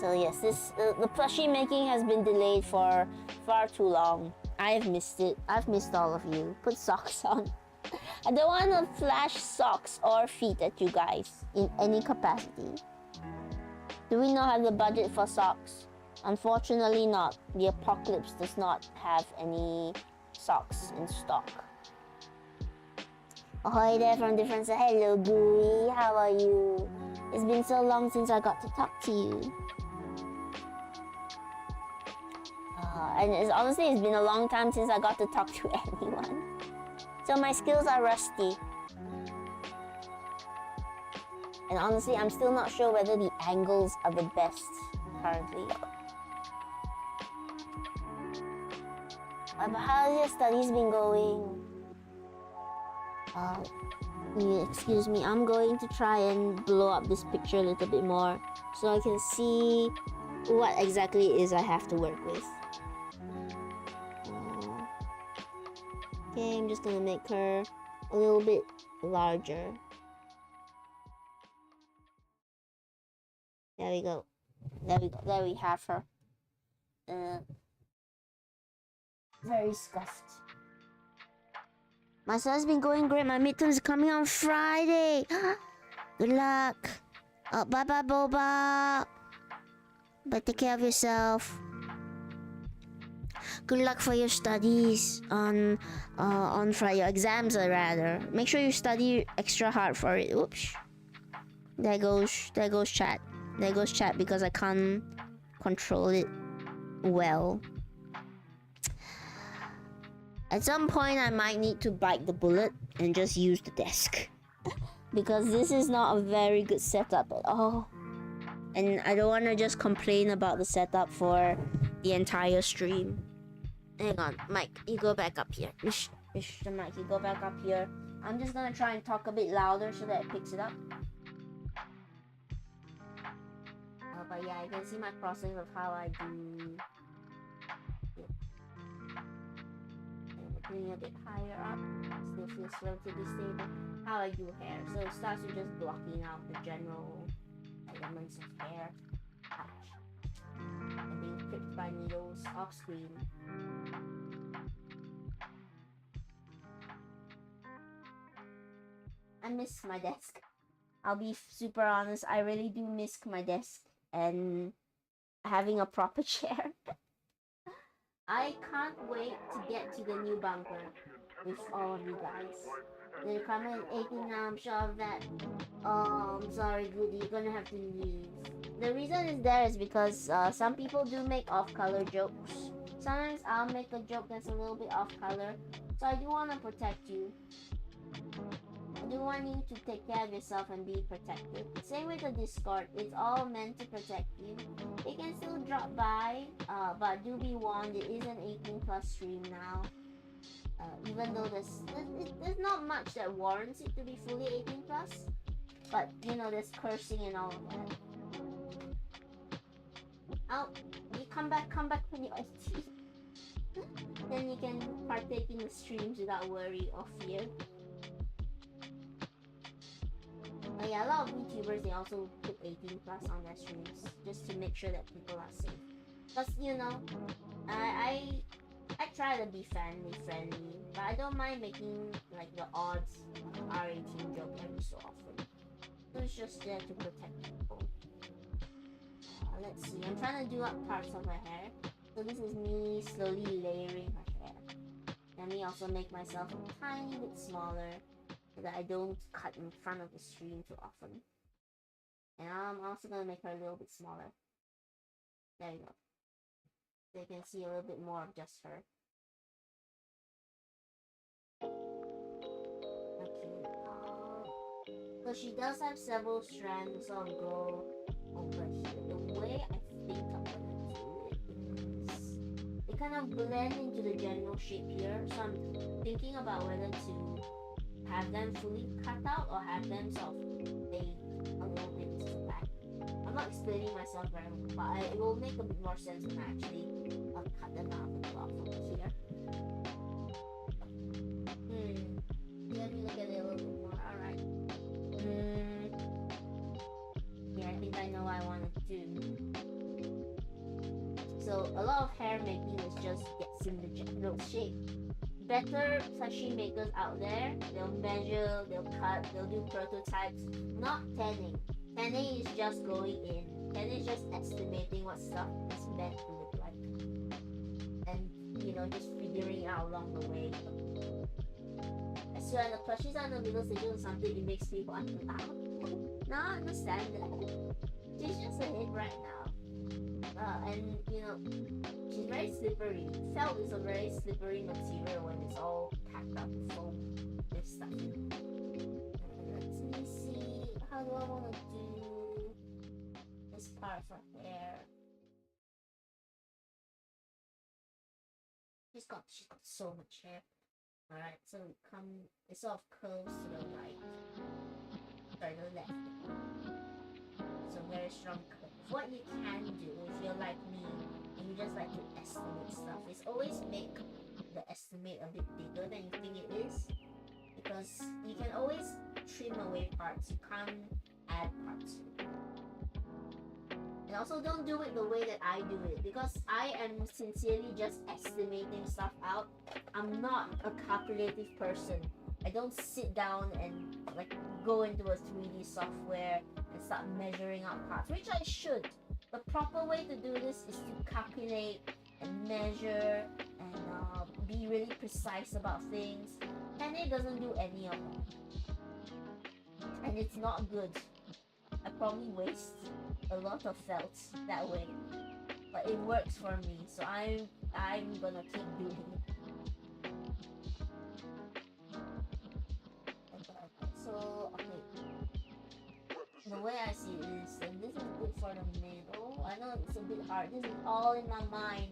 So yes, the plushie making has been delayed for far too long. I have missed it. I've missed all of you. Put socks on. I don't want to flash socks or feet at you guys in any capacity. Do we not have the budget for socks? Unfortunately not. The apocalypse does not have any socks in stock. Ahoy there from different side. Hello, Gooey. How are you? It's been so long since I got to talk to you. And honestly, it's been a long time since I got to talk to anyone. So my skills are rusty. And honestly, I'm still not sure whether the angles are the best currently. But how has your studies been going? Excuse me, I'm going to try and blow up this picture a little bit more so I can see what exactly it is I have to work with. Okay, I'm just gonna make her a little bit larger. There we go. There we have her. Very scuffed. My son's been going great. My midterms are coming on Friday. Good luck. Bye bye, Boba. But take care of yourself. Good luck for your studies on Friday. Your exams, rather. Make sure you study extra hard for it. Oops. There goes chat. There goes chat because I can't control it well. At some point, I might need to bite the bullet and just use the desk. Because this is not a very good setup at all. And I don't want to just complain about the setup for the entire stream. Hang on, Mike, you go back up here. Mr. Mike, you go back up here. I'm just gonna try and talk a bit louder so that it picks it up. But yeah, you can see my process of how I do. Bring it a bit higher up. Still feels relatively stable. How I do hair. So it starts with just blocking out the general elements of hair. Ouch. And being pricked by needles off screen. I miss my desk. I'll be super honest, I really do miss my desk and having a proper chair. I can't wait to get to the new bunker with all of you guys. They're coming at 18 now, I'm sure of that. Oh, I'm sorry, Goody, you're gonna have to leave. The reason is there is because some people do make off-color jokes. Sometimes I'll make a joke that's a little bit off-color. So I do want to protect you. I do want you to take care of yourself and be protected. Same with the Discord, it's all meant to protect you. You can still drop by, but do be warned, it is an 18 plus stream now. Even though there's not much that warrants it to be fully 18 plus, but you know, there's cursing and all of that. Out, you come back when you're 18. Then you can partake in the streams without worry or fear. Oh yeah, a lot of VTubers, they also put 18 plus on their streams just to make sure that people are safe. Because you know, I try to be family friendly, but I don't mind making like the odds R18 joke every so often. So it's just there to protect people. Let's see, I'm trying to do up parts of her hair. So this is me slowly layering her hair. Let me also make myself a tiny bit smaller so that I don't cut in front of the stream too often. And I'm also going to make her a little bit smaller. There you go. So you can see a little bit more of just her. Okay. So she does have several strands of gold over here. The way I think I'm going to do it is they kind of blend into the general shape here. So I'm thinking about whether to have them fully cut out or have them sort of fade a little bit to the back. I'm not explaining myself very well, but it will make a bit more sense when I actually cut them out of the cloth over here. Let me look at it a little bit more. Alright. Yeah, I think I know what I want to do. So a lot of hair making is just guessing the general shape. Better plushie makers out there, they'll measure, they'll cut, they'll do prototypes, not tanning. Tanning is just going in. Tanning is just estimating what stuff is meant to look like. And, you know, just figuring out along the way. So when the plushies are in the middle stages of something, it makes me want to laugh. No, I understand that. She's just a hit right now. And, you know, she's very slippery. Felt is a very slippery material when it's all packed up with foam with stuff. Let me see. How do I want to do this part of her hair? She's got so much hair. Alright, so it sort of curves to the right. Sorry, the left. So very strong curve. What you can do if you're like me and you just like to estimate stuff is always make the estimate a bit bigger than you think it is, because you can always trim away parts. You can't add parts. And also don't do it the way that I do it, because I am sincerely just estimating stuff out. I'm not a calculative person. I don't sit down and like go into a 3D software and start measuring out parts, which I should. The proper way to do this is to calculate and measure and be really precise about things. And it doesn't do any of that. And it's not good. I probably waste a lot of felt that way. But it works for me, so I'm gonna keep doing it. So, okay. The way I see it is, and this is good for the middle. I know it's a bit hard. This is all in my mind.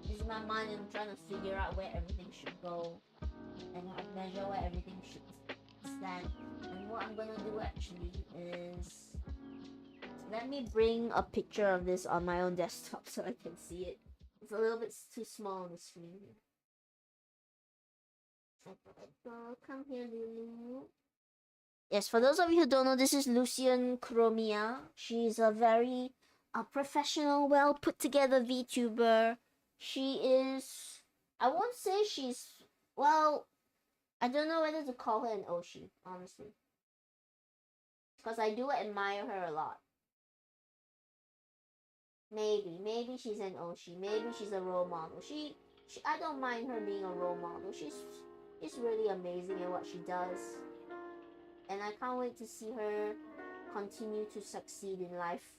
This is my mind, and I'm trying to figure out where everything should go. And measure where everything should stand. And what I'm gonna do actually is... Let me bring a picture of this on my own desktop so I can see it. It's a little bit too small on the screen. Come here, Lulu. Yes, for those of you who don't know, this is Lucian Chromia. She's a very professional, well put together VTuber. She is... I won't say she's... Well, I don't know whether to call her an Oshi, honestly. Because I do admire her a lot. Maybe she's an Oshi. Maybe she's a role model. I don't mind her being a role model. She's really amazing at what she does. And I can't wait to see her continue to succeed in life.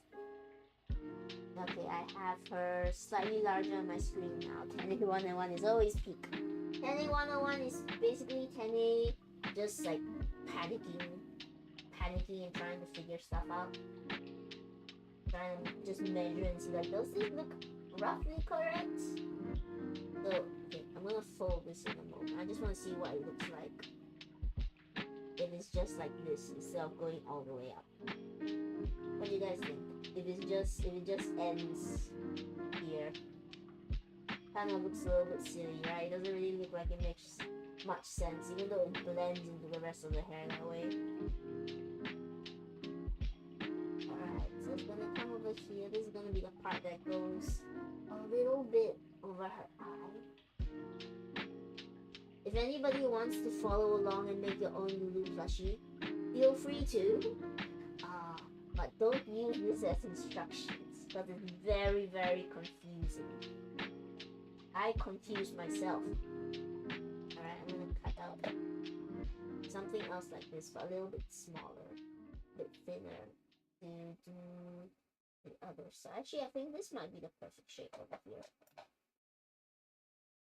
Okay, I have her slightly larger on my screen now. Tenny 101 is always peak. Tenny 101 is basically Tenny just like panicking and trying to figure stuff out. Trying to just measure and see, like, does this look roughly correct? So, okay, I'm gonna fold this in a moment. I just want to see what it looks like if it's just like this instead of going all the way up. What do you guys think? If it just ends here, kind of looks a little bit silly, right? It doesn't really look like it makes much sense, even though it blends into the rest of the hair that way. Alright, so it's gonna come over here. This is gonna be the part that goes a little bit over her eye. If anybody wants to follow along and make your own Lulu plushie, feel free to. But don't use this as instructions, because it's very, very confusing. I confuse myself. Alright, I'm gonna cut out something else like this, but a little bit smaller, a bit thinner to do the other side. Actually, I think this might be the perfect shape over here.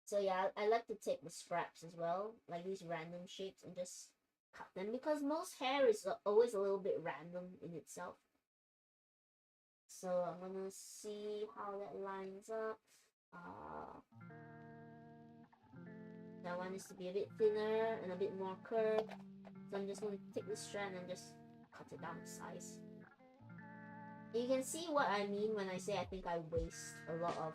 So yeah, I like to take the scraps as well, like these random shapes, and just cut them, because most hair is always a little bit random in itself. So I'm gonna see how that lines up. That one needs to be a bit thinner and a bit more curved. So I'm just gonna take this strand and just cut it down to size. You can see what I mean when I say I think I waste a lot of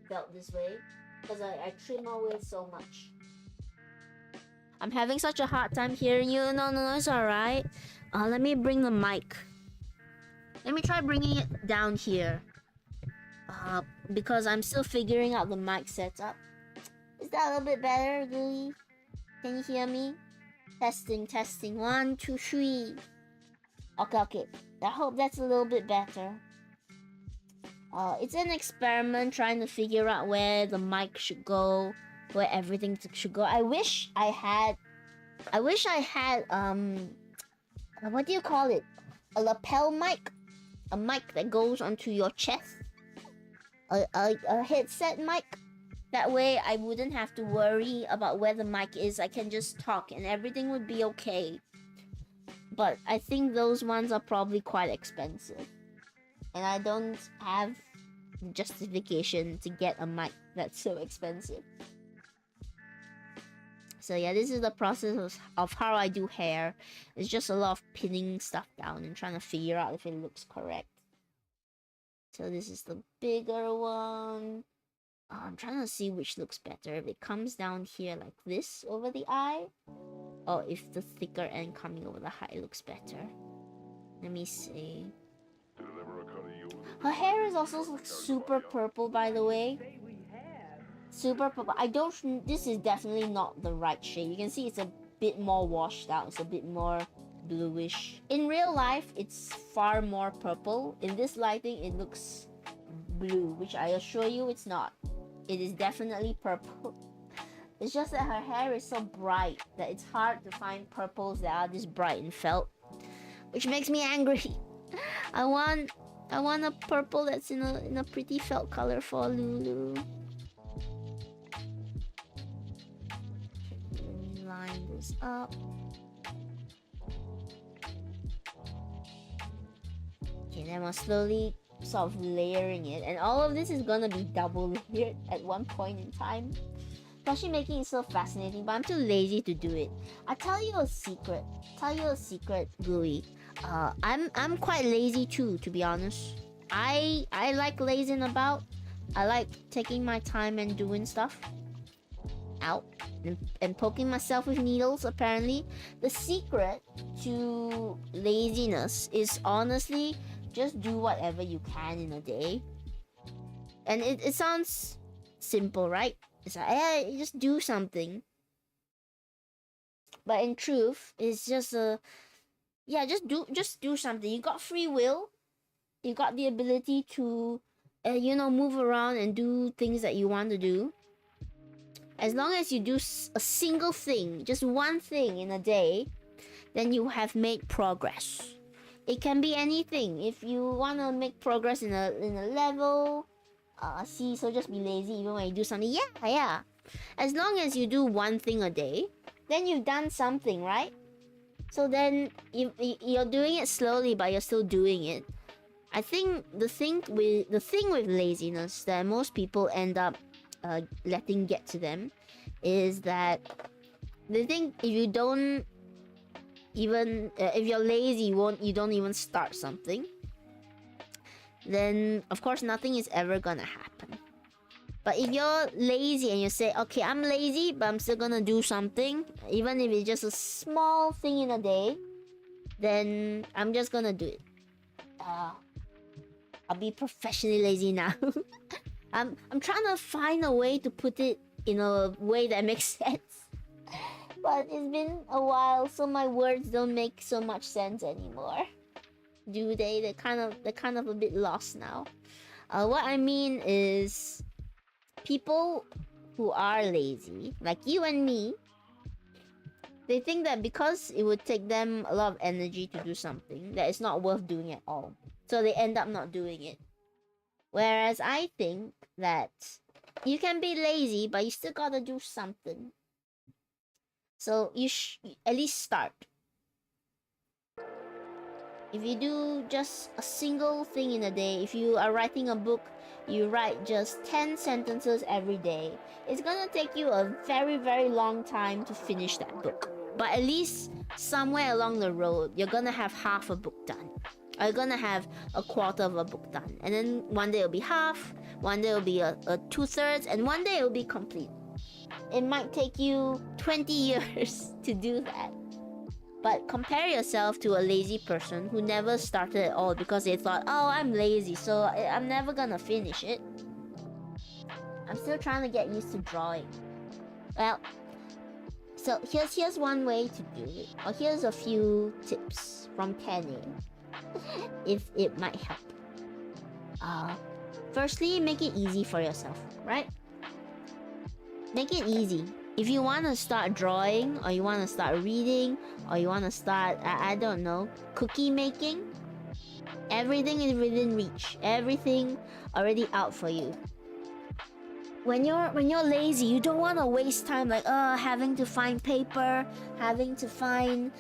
felt this way, because I trim away so much. I'm having such a hard time hearing you. No, it's alright. Let me bring the mic. Let me try bringing it down here. Because I'm still figuring out the mic setup. Is that a little bit better, Gooey? Can you hear me? Testing. 1, 2, 3. Okay. I hope that's a little bit better. It's an experiment trying to figure out where the mic should go, where everything should go. I wish I had what do you call it? A lapel mic? A mic that goes onto your chest? A headset mic? That way I wouldn't have to worry about where the mic is. I can just talk and everything would be okay. But I think those ones are probably quite expensive. And I don't have justification to get a mic that's so expensive. So yeah, this is the process of how I do hair. It's just a lot of pinning stuff down and trying to figure out if it looks correct. So this is the bigger one. I'm trying to see which looks better. If it comes down here like this over the eye, or if the thicker end coming over the eye looks better. Let me see. Her hair is also like super purple, by the way. Super purple. This is definitely not the right shade. You can see it's a bit more washed out. It's a bit more bluish. In real life, it's far more purple. In this lighting, it looks blue, which I assure you it's not. It is definitely purple. It's just that her hair is so bright that it's hard to find purples that are this bright and felt, which makes me angry. I want a purple that's in a pretty felt color for Lulu. Line this up. Okay, then we're slowly sort of layering it, and all of this is gonna be double layered at one point in time. Plushie making is so fascinating, but I'm too lazy to do it. I'll tell you a secret. Gooey. I'm quite lazy too, to be honest. I like lazing about. I like taking my time and doing stuff. Out and poking myself with needles. Apparently, the secret to laziness is honestly just do whatever you can in a day. And it sounds simple, right? It's like, hey, just do something. But in truth, it's just just do something. You got free will. You got the ability to, move around and do things that you want to do. As long as you do a single thing, just one thing in a day, then you have made progress. It can be anything. If you want to make progress in a level, so just be lazy even when you do something. Yeah. As long as you do one thing a day, then you've done something, right? So then you're doing it slowly, but you're still doing it. I think the thing with laziness that most people end up letting get to them is that they think if you don't even if you're lazy, you don't even start something, then of course nothing is ever gonna happen. But if you're lazy and you say, okay, I'm lazy, but I'm still gonna do something, even if it's just a small thing in a day, then I'm just gonna do it. I'll be professionally lazy now. I'm trying to find a way to put it in a way that makes sense. But it's been a while, so my words don't make so much sense anymore. Do they? They're kind of a bit lost now. What I mean is, people who are lazy, like you and me, they think that because it would take them a lot of energy to do something, that it's not worth doing at all. So they end up not doing it. Whereas I think that you can be lazy, but you still gotta do something. So you at least start. If you do just a single thing in a day, if you are writing a book, you write just 10 sentences every day, it's gonna take you a very, very long time to finish that book. But at least somewhere along the road, you're gonna have half a book done. Or you're gonna have a quarter of a book done. And then one day it'll be half, one day it'll be a 2/3, and one day it'll be complete. It might take you 20 years to do that. But compare yourself to a lazy person who never started at all because they thought, oh, I'm lazy, so I'm never gonna finish it. I'm still trying to get used to drawing. Well, so here's one way to do it. Or here's a few tips from Penny, if it might help. Firstly, make it easy for yourself, right? Make it easy. If you want to start drawing, or you want to start reading, or you want to start, I don't know, cookie making, everything is within reach. Everything already out for you. When you're lazy, you don't want to waste time like having to find paper, having to find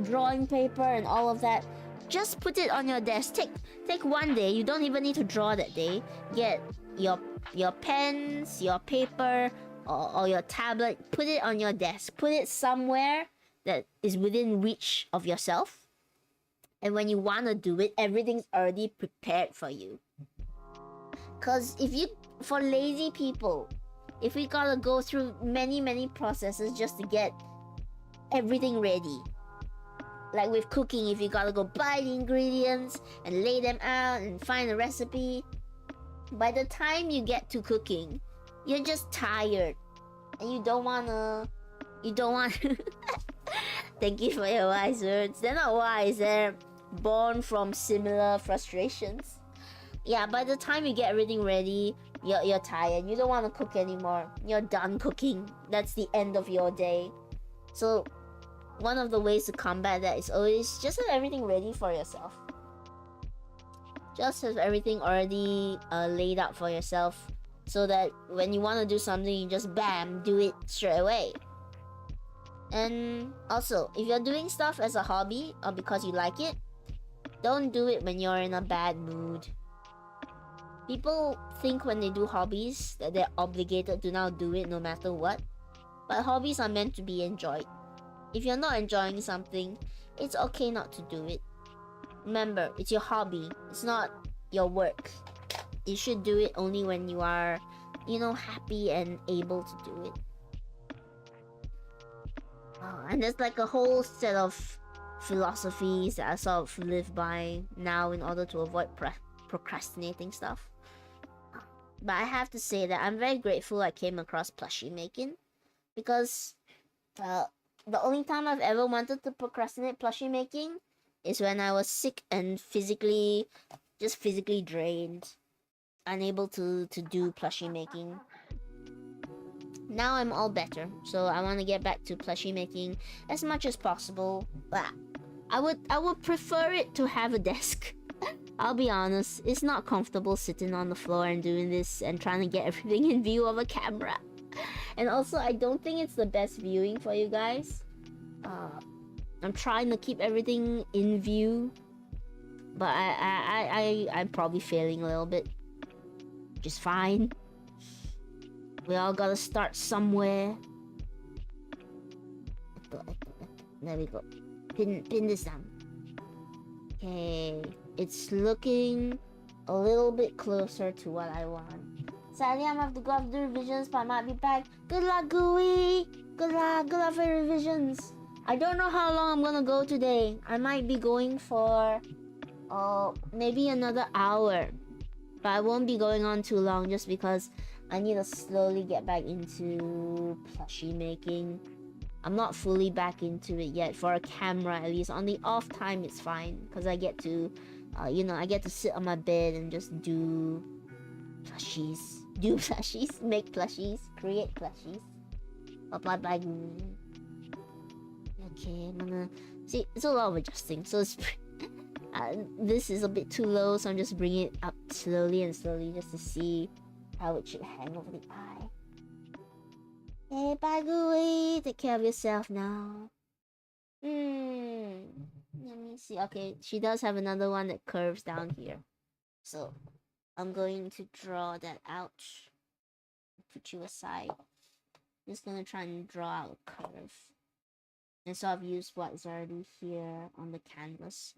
drawing paper and all of that. Just put it on your desk. Take one day. You don't even need to draw that day. Get your pens, your paper, or your tablet. Put it on your desk. Put it somewhere that is within reach of yourself. And when you want to do it, everything's already prepared for you. Because for lazy people, if we gotta go through many processes just to get everything ready, like with cooking, if you gotta go buy the ingredients and lay them out and find a recipe, by the time you get to cooking, you're just tired and you don't wanna thank you for your wise words. They're not wise, they're born from similar frustrations. Yeah, by the time you get everything ready, you're tired. You don't want to cook anymore. You're done cooking. That's the end of your day. So one of the ways to combat that is always just have everything ready for yourself. Just have everything already laid out for yourself, so that when you want to do something, you just bam, do it straight away. And also, if you're doing stuff as a hobby or because you like it, don't do it when you're in a bad mood. People think when they do hobbies that they're obligated to now do it no matter what. But hobbies are meant to be enjoyed. If you're not enjoying something, it's okay not to do it. Remember, it's your hobby. It's not your work. You should do it only when you are, happy and able to do it. And there's like a whole set of philosophies that I sort of live by now in order to avoid procrastinating stuff. But I have to say that I'm very grateful I came across plushie making, because the only time I've ever wanted to procrastinate plushie making is when I was sick and physically drained, unable to do plushie making. Now I'm all better, so I want to get back to plushie making as much as possible. But I would prefer it to have a desk. I'll be honest, it's not comfortable sitting on the floor and doing this and trying to get everything in view of a camera. And also, I don't think it's the best viewing for you guys. I'm trying to keep everything in view, but I'm probably failing a little bit. Which is fine. We all gotta start somewhere. There we go. Pin this down. Okay, it's looking a little bit closer to what I want. Sadly, I'm gonna have to go after revisions, but I might be back. Good luck, Gooey! Good luck for your revisions. I don't know how long I'm gonna go today. I might be going for maybe another hour. But I won't be going on too long just because I need to slowly get back into plushie making. I'm not fully back into it yet for a camera, at least. On the off time, it's fine because I get to, I get to sit on my bed and just do plushies. Do plushies, make plushies, create plushies. Bye bye. Okay, I'm gonna see. It's a lot of adjusting, so it's. This is a bit too low, so I'm just bringing it up slowly and slowly just to see how it should hang over the eye. Hey, bye, Gooey. Take care of yourself now. Let me see. Okay, she does have another one that curves down here. So, I'm going to draw that out. Put you aside. Just gonna try and draw out a curve. And so I've used what's already here on the canvas.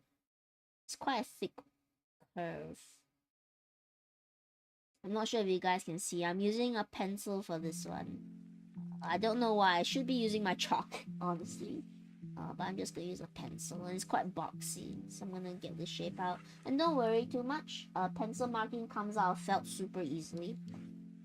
It's quite a thick curve. I'm not sure if you guys can see. I'm using a pencil for this one. I don't know why. I should be using my chalk, honestly. But I'm just gonna use a pencil, and it's quite boxy. So I'm gonna get the shape out. And don't worry too much. Pencil marking comes out of felt super easily.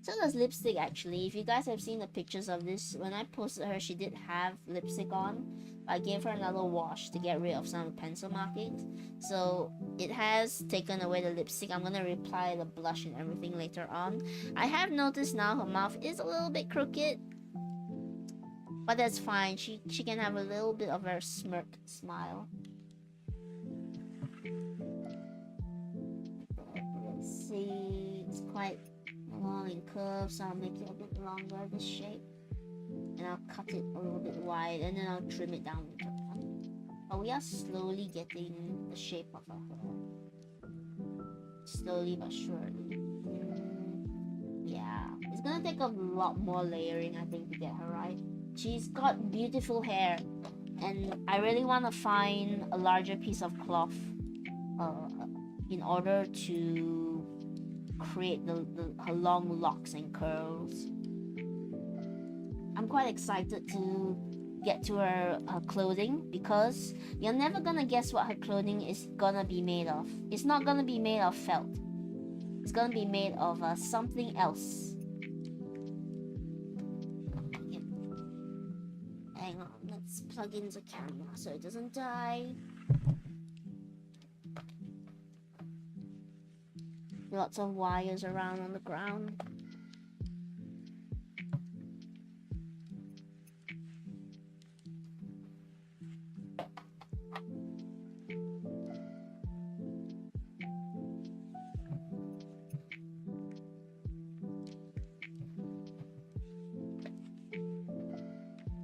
So does lipstick, actually. If you guys have seen the pictures of this, when I posted her, she did have lipstick on. I gave her another wash to get rid of some of the pencil markings. So it has taken away the lipstick. I'm gonna apply the blush and everything later on. I have noticed now her mouth is a little bit crooked. But that's fine. She can have a little bit of her smirk smile. Let's see. It's quite long and curved, so I'll make it a bit longer, this shape. And I'll cut it a little bit wide, and then I'll trim it down later on. But we are slowly getting the shape of her hair. Slowly but surely. Yeah. It's gonna take a lot more layering, I think, to get her right. She's got beautiful hair, and I really want to find a larger piece of cloth in order to create her long locks and curls. I'm quite excited to get to her clothing, because you're never gonna guess what her clothing is gonna be made of. It's not gonna be made of felt. It's gonna be made of something else. Yep. Hang on, let's plug in the camera so it doesn't die. Lots of wires around on the ground.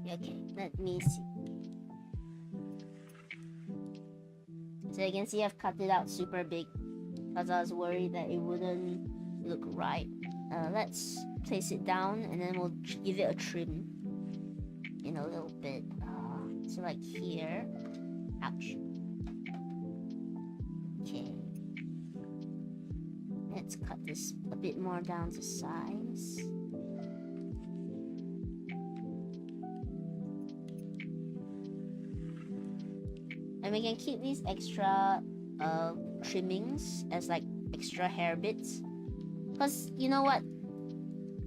Okay, let me see. So you can see I've cut it out super big because I was worried that it wouldn't look right. Let's place it down, and then we'll give it a trim in a little bit. So like here. Ouch. Okay. Let's cut this a bit more down to size. And we can keep these extra trimmings as like extra hair bits, because you know what,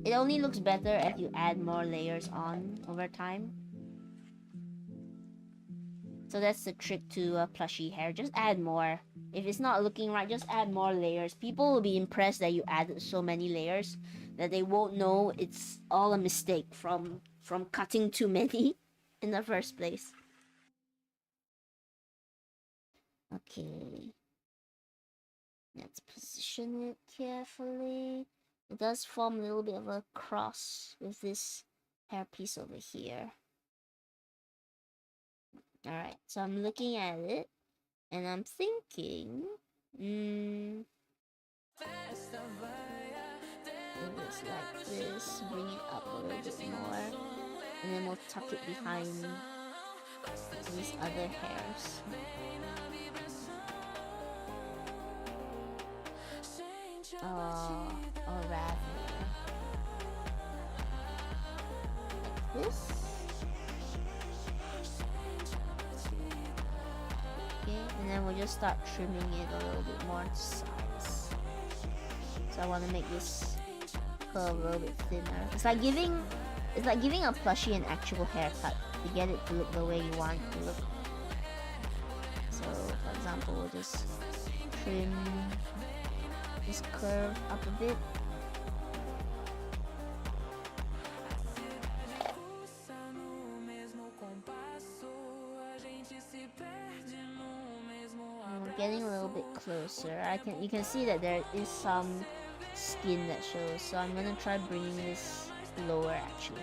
it only looks better if you add more layers on over time. So that's the trick to plushie hair. Just add more. If it's not looking right, just add more layers. People will be impressed that you added so many layers that they won't know it's all a mistake from cutting too many in the first place. Okay. Let's position it carefully. it does form a little bit of a cross with this hairpiece over here. Alright, so I'm looking at it and I'm thinking, do this like this, bring it up a little bit more, and then we'll tuck it behind these other hairs. Or rather, like this. Okay, and then we'll just start trimming it a little bit more to size. So I want to make this curve a little bit thinner. It's like giving a plushie an actual haircut to get it to look the way you want it to look. So, for example, we'll just trim this curve up a bit. And we're getting a little bit closer. You can see that there is some skin that shows, so I'm gonna try bringing this lower actually.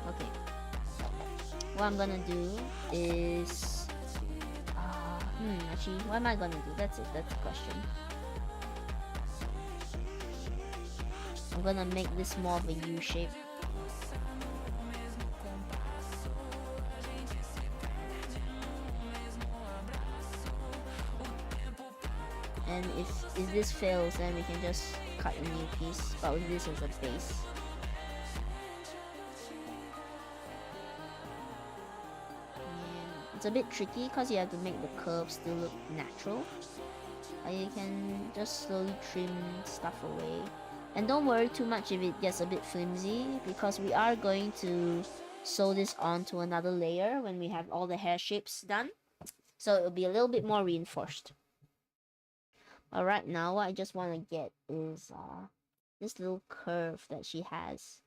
Okay, what I'm gonna do is actually, what am I gonna do? That's the question. I'm gonna make this more of a U shape. And if this fails, then we can just cut a new piece, but with this as a base. It's a bit tricky because you have to make the curves still look natural. You can just slowly trim stuff away. And don't worry too much if it gets a bit flimsy, because we are going to sew this onto another layer when we have all the hair shapes done. So it'll be a little bit more reinforced. But right now, what I just want to get is this little curve that she has.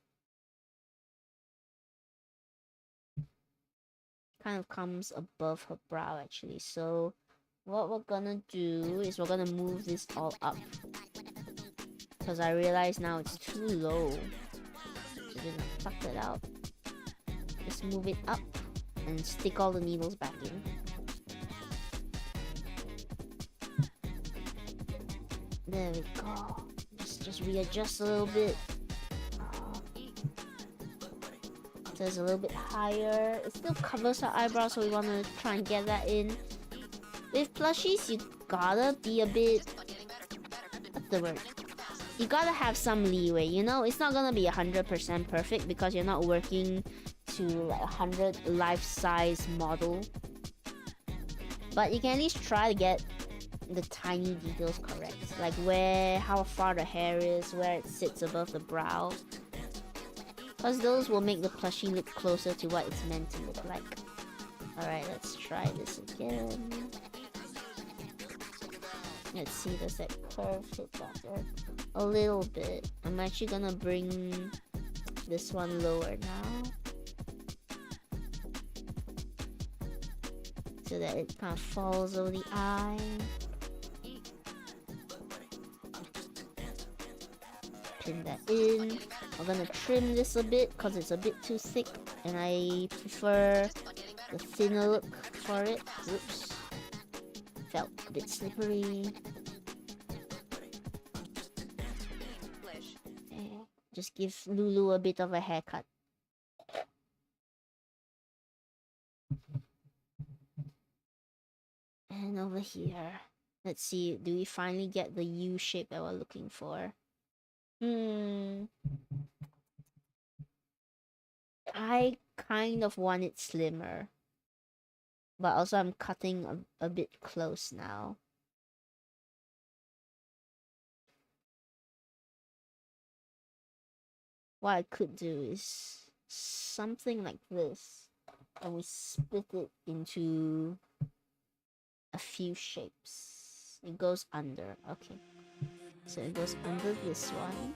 Kind of comes above her brow actually. So what we're gonna do is we're gonna move this all up, because I realize now it's too low. So just tuck it out. Just move it up and stick all the needles back in. There we go. Just readjust a little bit. So it's a little bit higher. It still covers our eyebrow, so we want to try and get that in. With plushies, you gotta be a bit... what's the word? You gotta have some leeway, you know? It's not gonna be 100% perfect because you're not working to like 100 life-size model. But you can at least try to get the tiny details correct. Like how far the hair is, where it sits above the brow. Because those will make the plushie look closer to what it's meant to look like. Alright, let's try this again. Let's see, does that curve hit that there? A little bit. I'm actually gonna bring this one lower now, so that it kind of falls over the eye. Pin that in. I'm gonna trim this a bit because it's a bit too thick and I prefer the thinner look for it. Whoops. Felt a bit slippery. Okay. Just give Lulu a bit of a haircut. And over here, let's see, do we finally get the U shape that we're looking for? I kind of want it slimmer, but also I'm cutting a bit close now. What I could do is something like this, and we split it into a few shapes. It goes under, okay. So it goes under this one.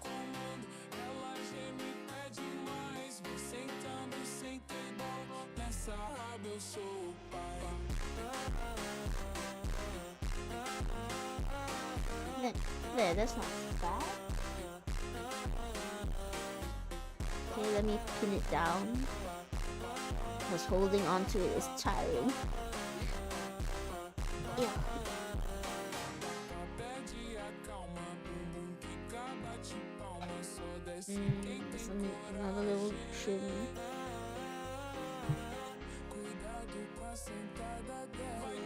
There, that's not bad. Okay, let me pin it down. Because holding on to it is tiring. Yeah. Another little trim.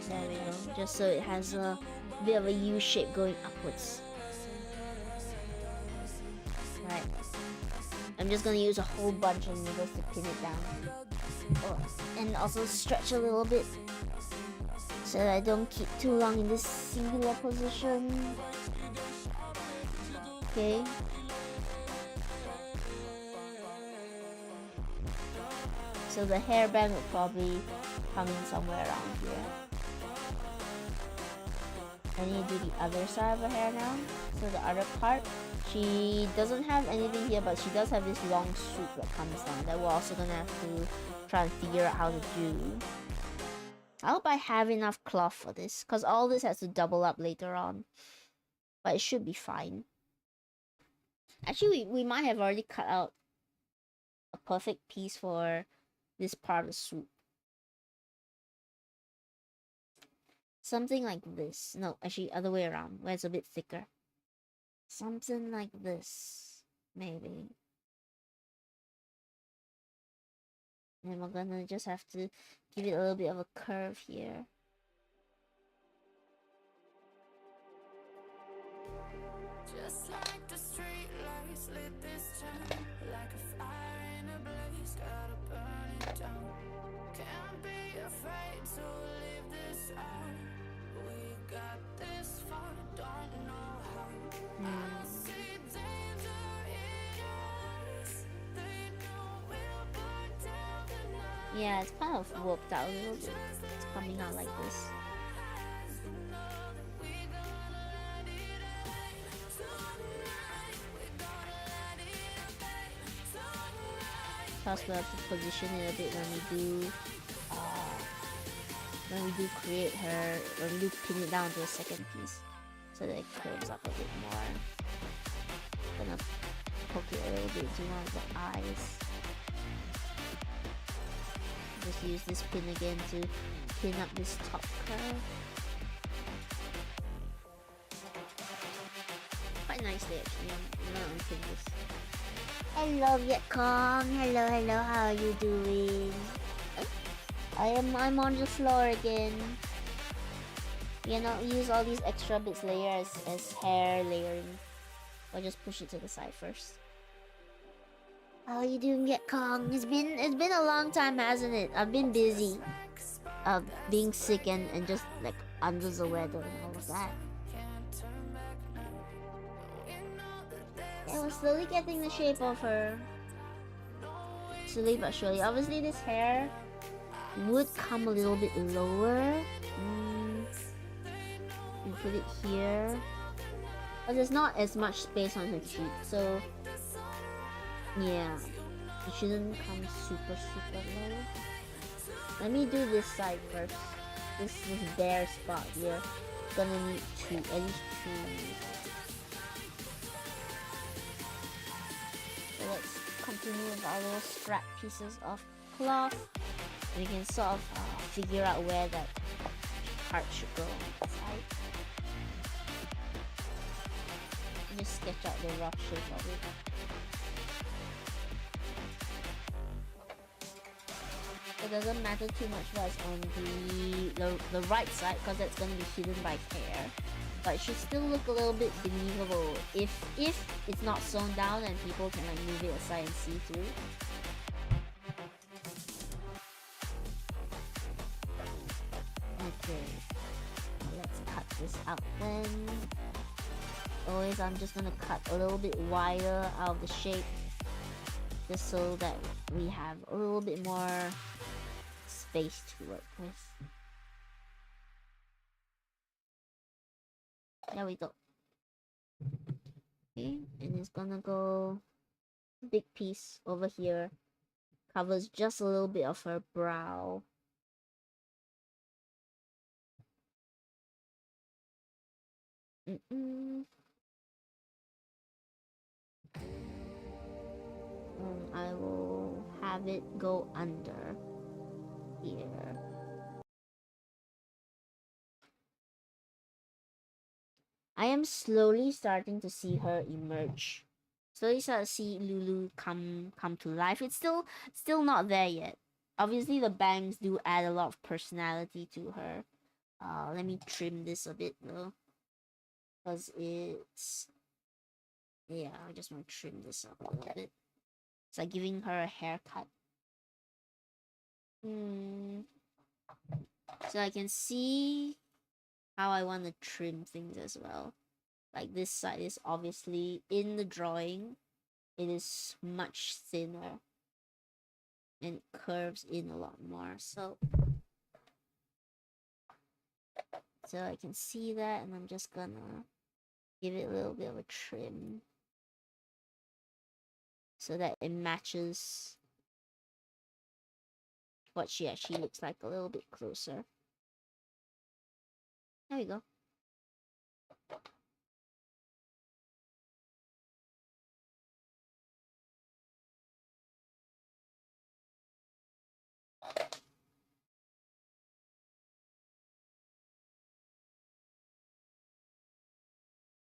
There we go. Just so it has a bit of a U shape going upwards. Right. I'm just gonna use a whole bunch of needles to pin it down. Oh, and also stretch a little bit so that I don't keep too long in this singular position. Okay. So the hairband will probably come in somewhere around here. I need to do the other side of her hair now. So the other part, she doesn't have anything here, but she does have this long swoop that comes down that we're also gonna have to try and figure out how to do. I hope I have enough cloth for this, because all this has to double up later on. But it should be fine. Actually, we might have already cut out a perfect piece for this part of the swoop. Something like this. No, actually, other way around, where it's a bit thicker. Something like this, maybe. And we're gonna just have to give it a little bit of a curve here. Just like the street lights lit this town, like a fire in a blaze, gotta burn it down. Can't be afraid to leave this out. We got this far, don't know how. I see danger in us. They know we'll burn down the night. Yeah, it's kind of warped out a little bit. It's coming out like this. Plus we have to position it a bit when we do create her, when we do pin it down to a second piece, so that it curves up a bit more. Gonna poke it a little bit into one of the eyes. Just use this pin again to pin up this top curve. Quite nicely actually. I'm gonna unpin this. Hello Vietcong, hello, how are you doing? I'm on the floor again. You know, use all these extra bits layer as hair layering. Or just push it to the side first. How are you doing Vietcong? It's been a long time, hasn't it? I've been busy. Being sick and just like under the weather and all of that. And we're slowly getting the shape of her. Slowly but surely. Obviously this hair would come a little bit lower. You put it here. But there's not as much space on her cheek, so yeah. It shouldn't come super low. Let me do this side first. This bare spot here. Gonna need at least two. So let's continue with our little strap pieces of cloth. We can sort of figure out where that part should go on the side. And just sketch out the rough shape of it. It doesn't matter too much what's on the right side, because that's going to be hidden by hair. But it should still look a little bit believable if it's not sewn down and people can like move it aside and see through. Okay, let's cut this out then. Always I'm just gonna cut a little bit wider out of the shape, just so that we have a little bit more space to work with. There we go. Okay, and it's gonna go big piece over here, covers just a little bit of her brow. I will have it go under here. I am slowly starting to see her emerge. Slowly start to see Lulu come to life. It's still not there yet. Obviously the bangs do add a lot of personality to her. Let me trim this a bit though. Because it's, yeah, I just want to trim this up a little bit. It's like giving her a haircut. So I can see how I want to trim things as well. Like this side is obviously in the drawing, it is much thinner and it curves in a lot more. So I can see that, and I'm just gonna give it a little bit of a trim so that it matches what she actually looks like a little bit closer. There we go.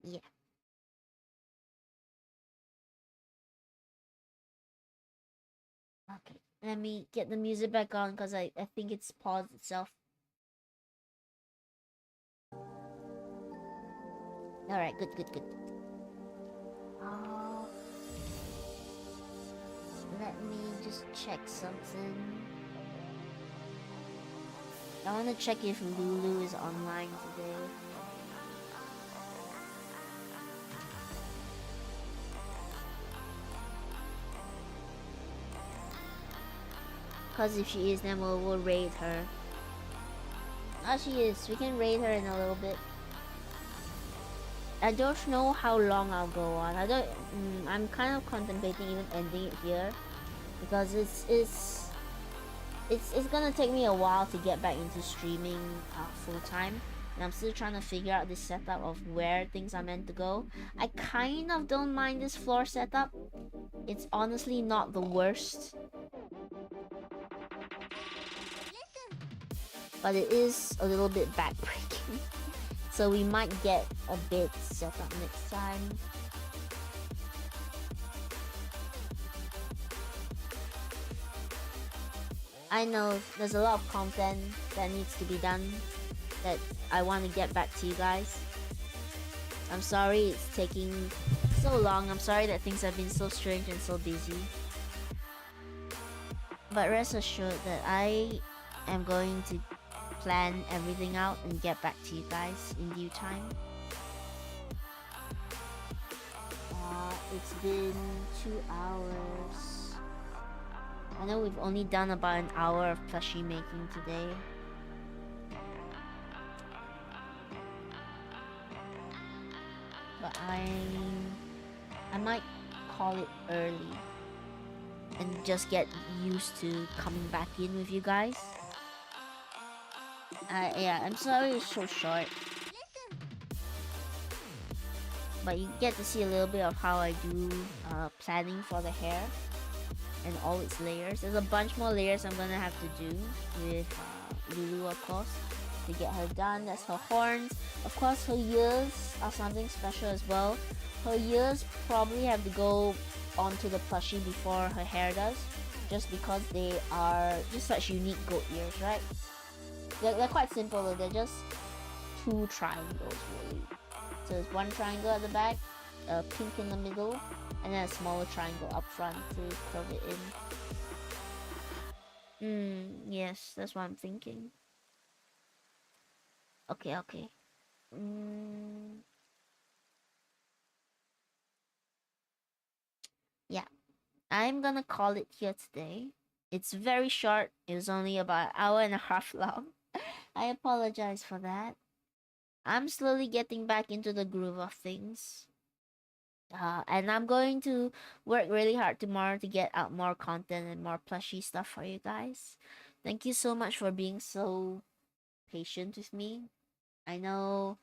Yeah. Okay. Let me get the music back on because I think it's paused itself. Alright, good. Oh, let me just check something. I want to check if Lulu is online today. Because if she is, then we'll raid her. Oh, she is. We can raid her in a little bit. I don't know how long I'll go on. I'm kind of contemplating even ending it here, because it's gonna take me a while to get back into streaming full time, and I'm still trying to figure out this setup of where things are meant to go. I kind of don't mind this floor setup. It's honestly not the worst, but it is a little bit backbreaking. So we might get a bit set up next time. I know there's a lot of content that needs to be done that I want to get back to you guys. I'm sorry it's taking so long. I'm sorry that things have been so strange and so busy. But rest assured that I am going to plan everything out and get back to you guys in due time. It's been 2 hours. I know we've only done about an hour of plushie making today. But I might call it early and just get used to coming back in with you guys. Yeah, I'm sorry it's so short. But you get to see a little bit of how I do planning for the hair and all its layers. There's a bunch more layers I'm gonna have to do with Lulu, of course, to get her done. That's her horns. Of course, her ears are something special as well. Her ears probably have to go onto the plushie before her hair does, just because they are just such unique goat ears, right? They're quite simple though. They're just 2 triangles really. So there's 1 triangle at the back, a pink in the middle, and then a smaller triangle up front to curve it in. Yes, that's what I'm thinking. Okay. Yeah, I'm gonna call it here today. It's very short. It was only about an hour and a half long. I apologize for that. I'm slowly getting back into the groove of things. And I'm going to work really hard tomorrow to get out more content and more plushy stuff for you guys. Thank you so much for being so patient with me. I know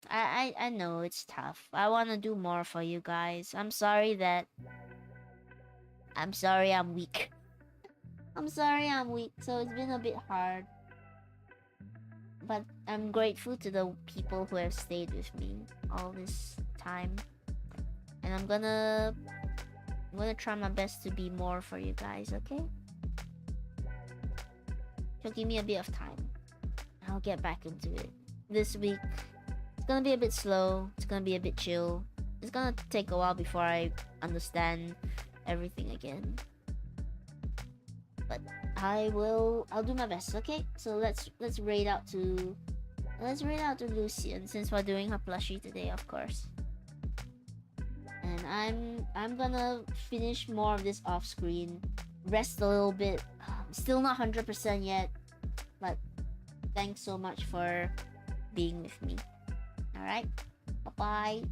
I know it's tough. I want to do more for you guys. I'm sorry that I'm sorry I'm weak. I'm sorry I'm weak, so it's been a bit hard. But I'm grateful to the people who have stayed with me all this time. And I'm gonna try my best to be more for you guys, okay? So give me a bit of time. I'll get back into it. This week, it's gonna be a bit slow. It's gonna be a bit chill. It's gonna take a while before I understand everything again. But I'll do my best, okay? So let's raid out to Lucian since we're doing her plushie today, of course. And I'm gonna finish more of this off screen. Rest a little bit. Still not 100% yet, but thanks so much for being with me. Alright? Bye-bye.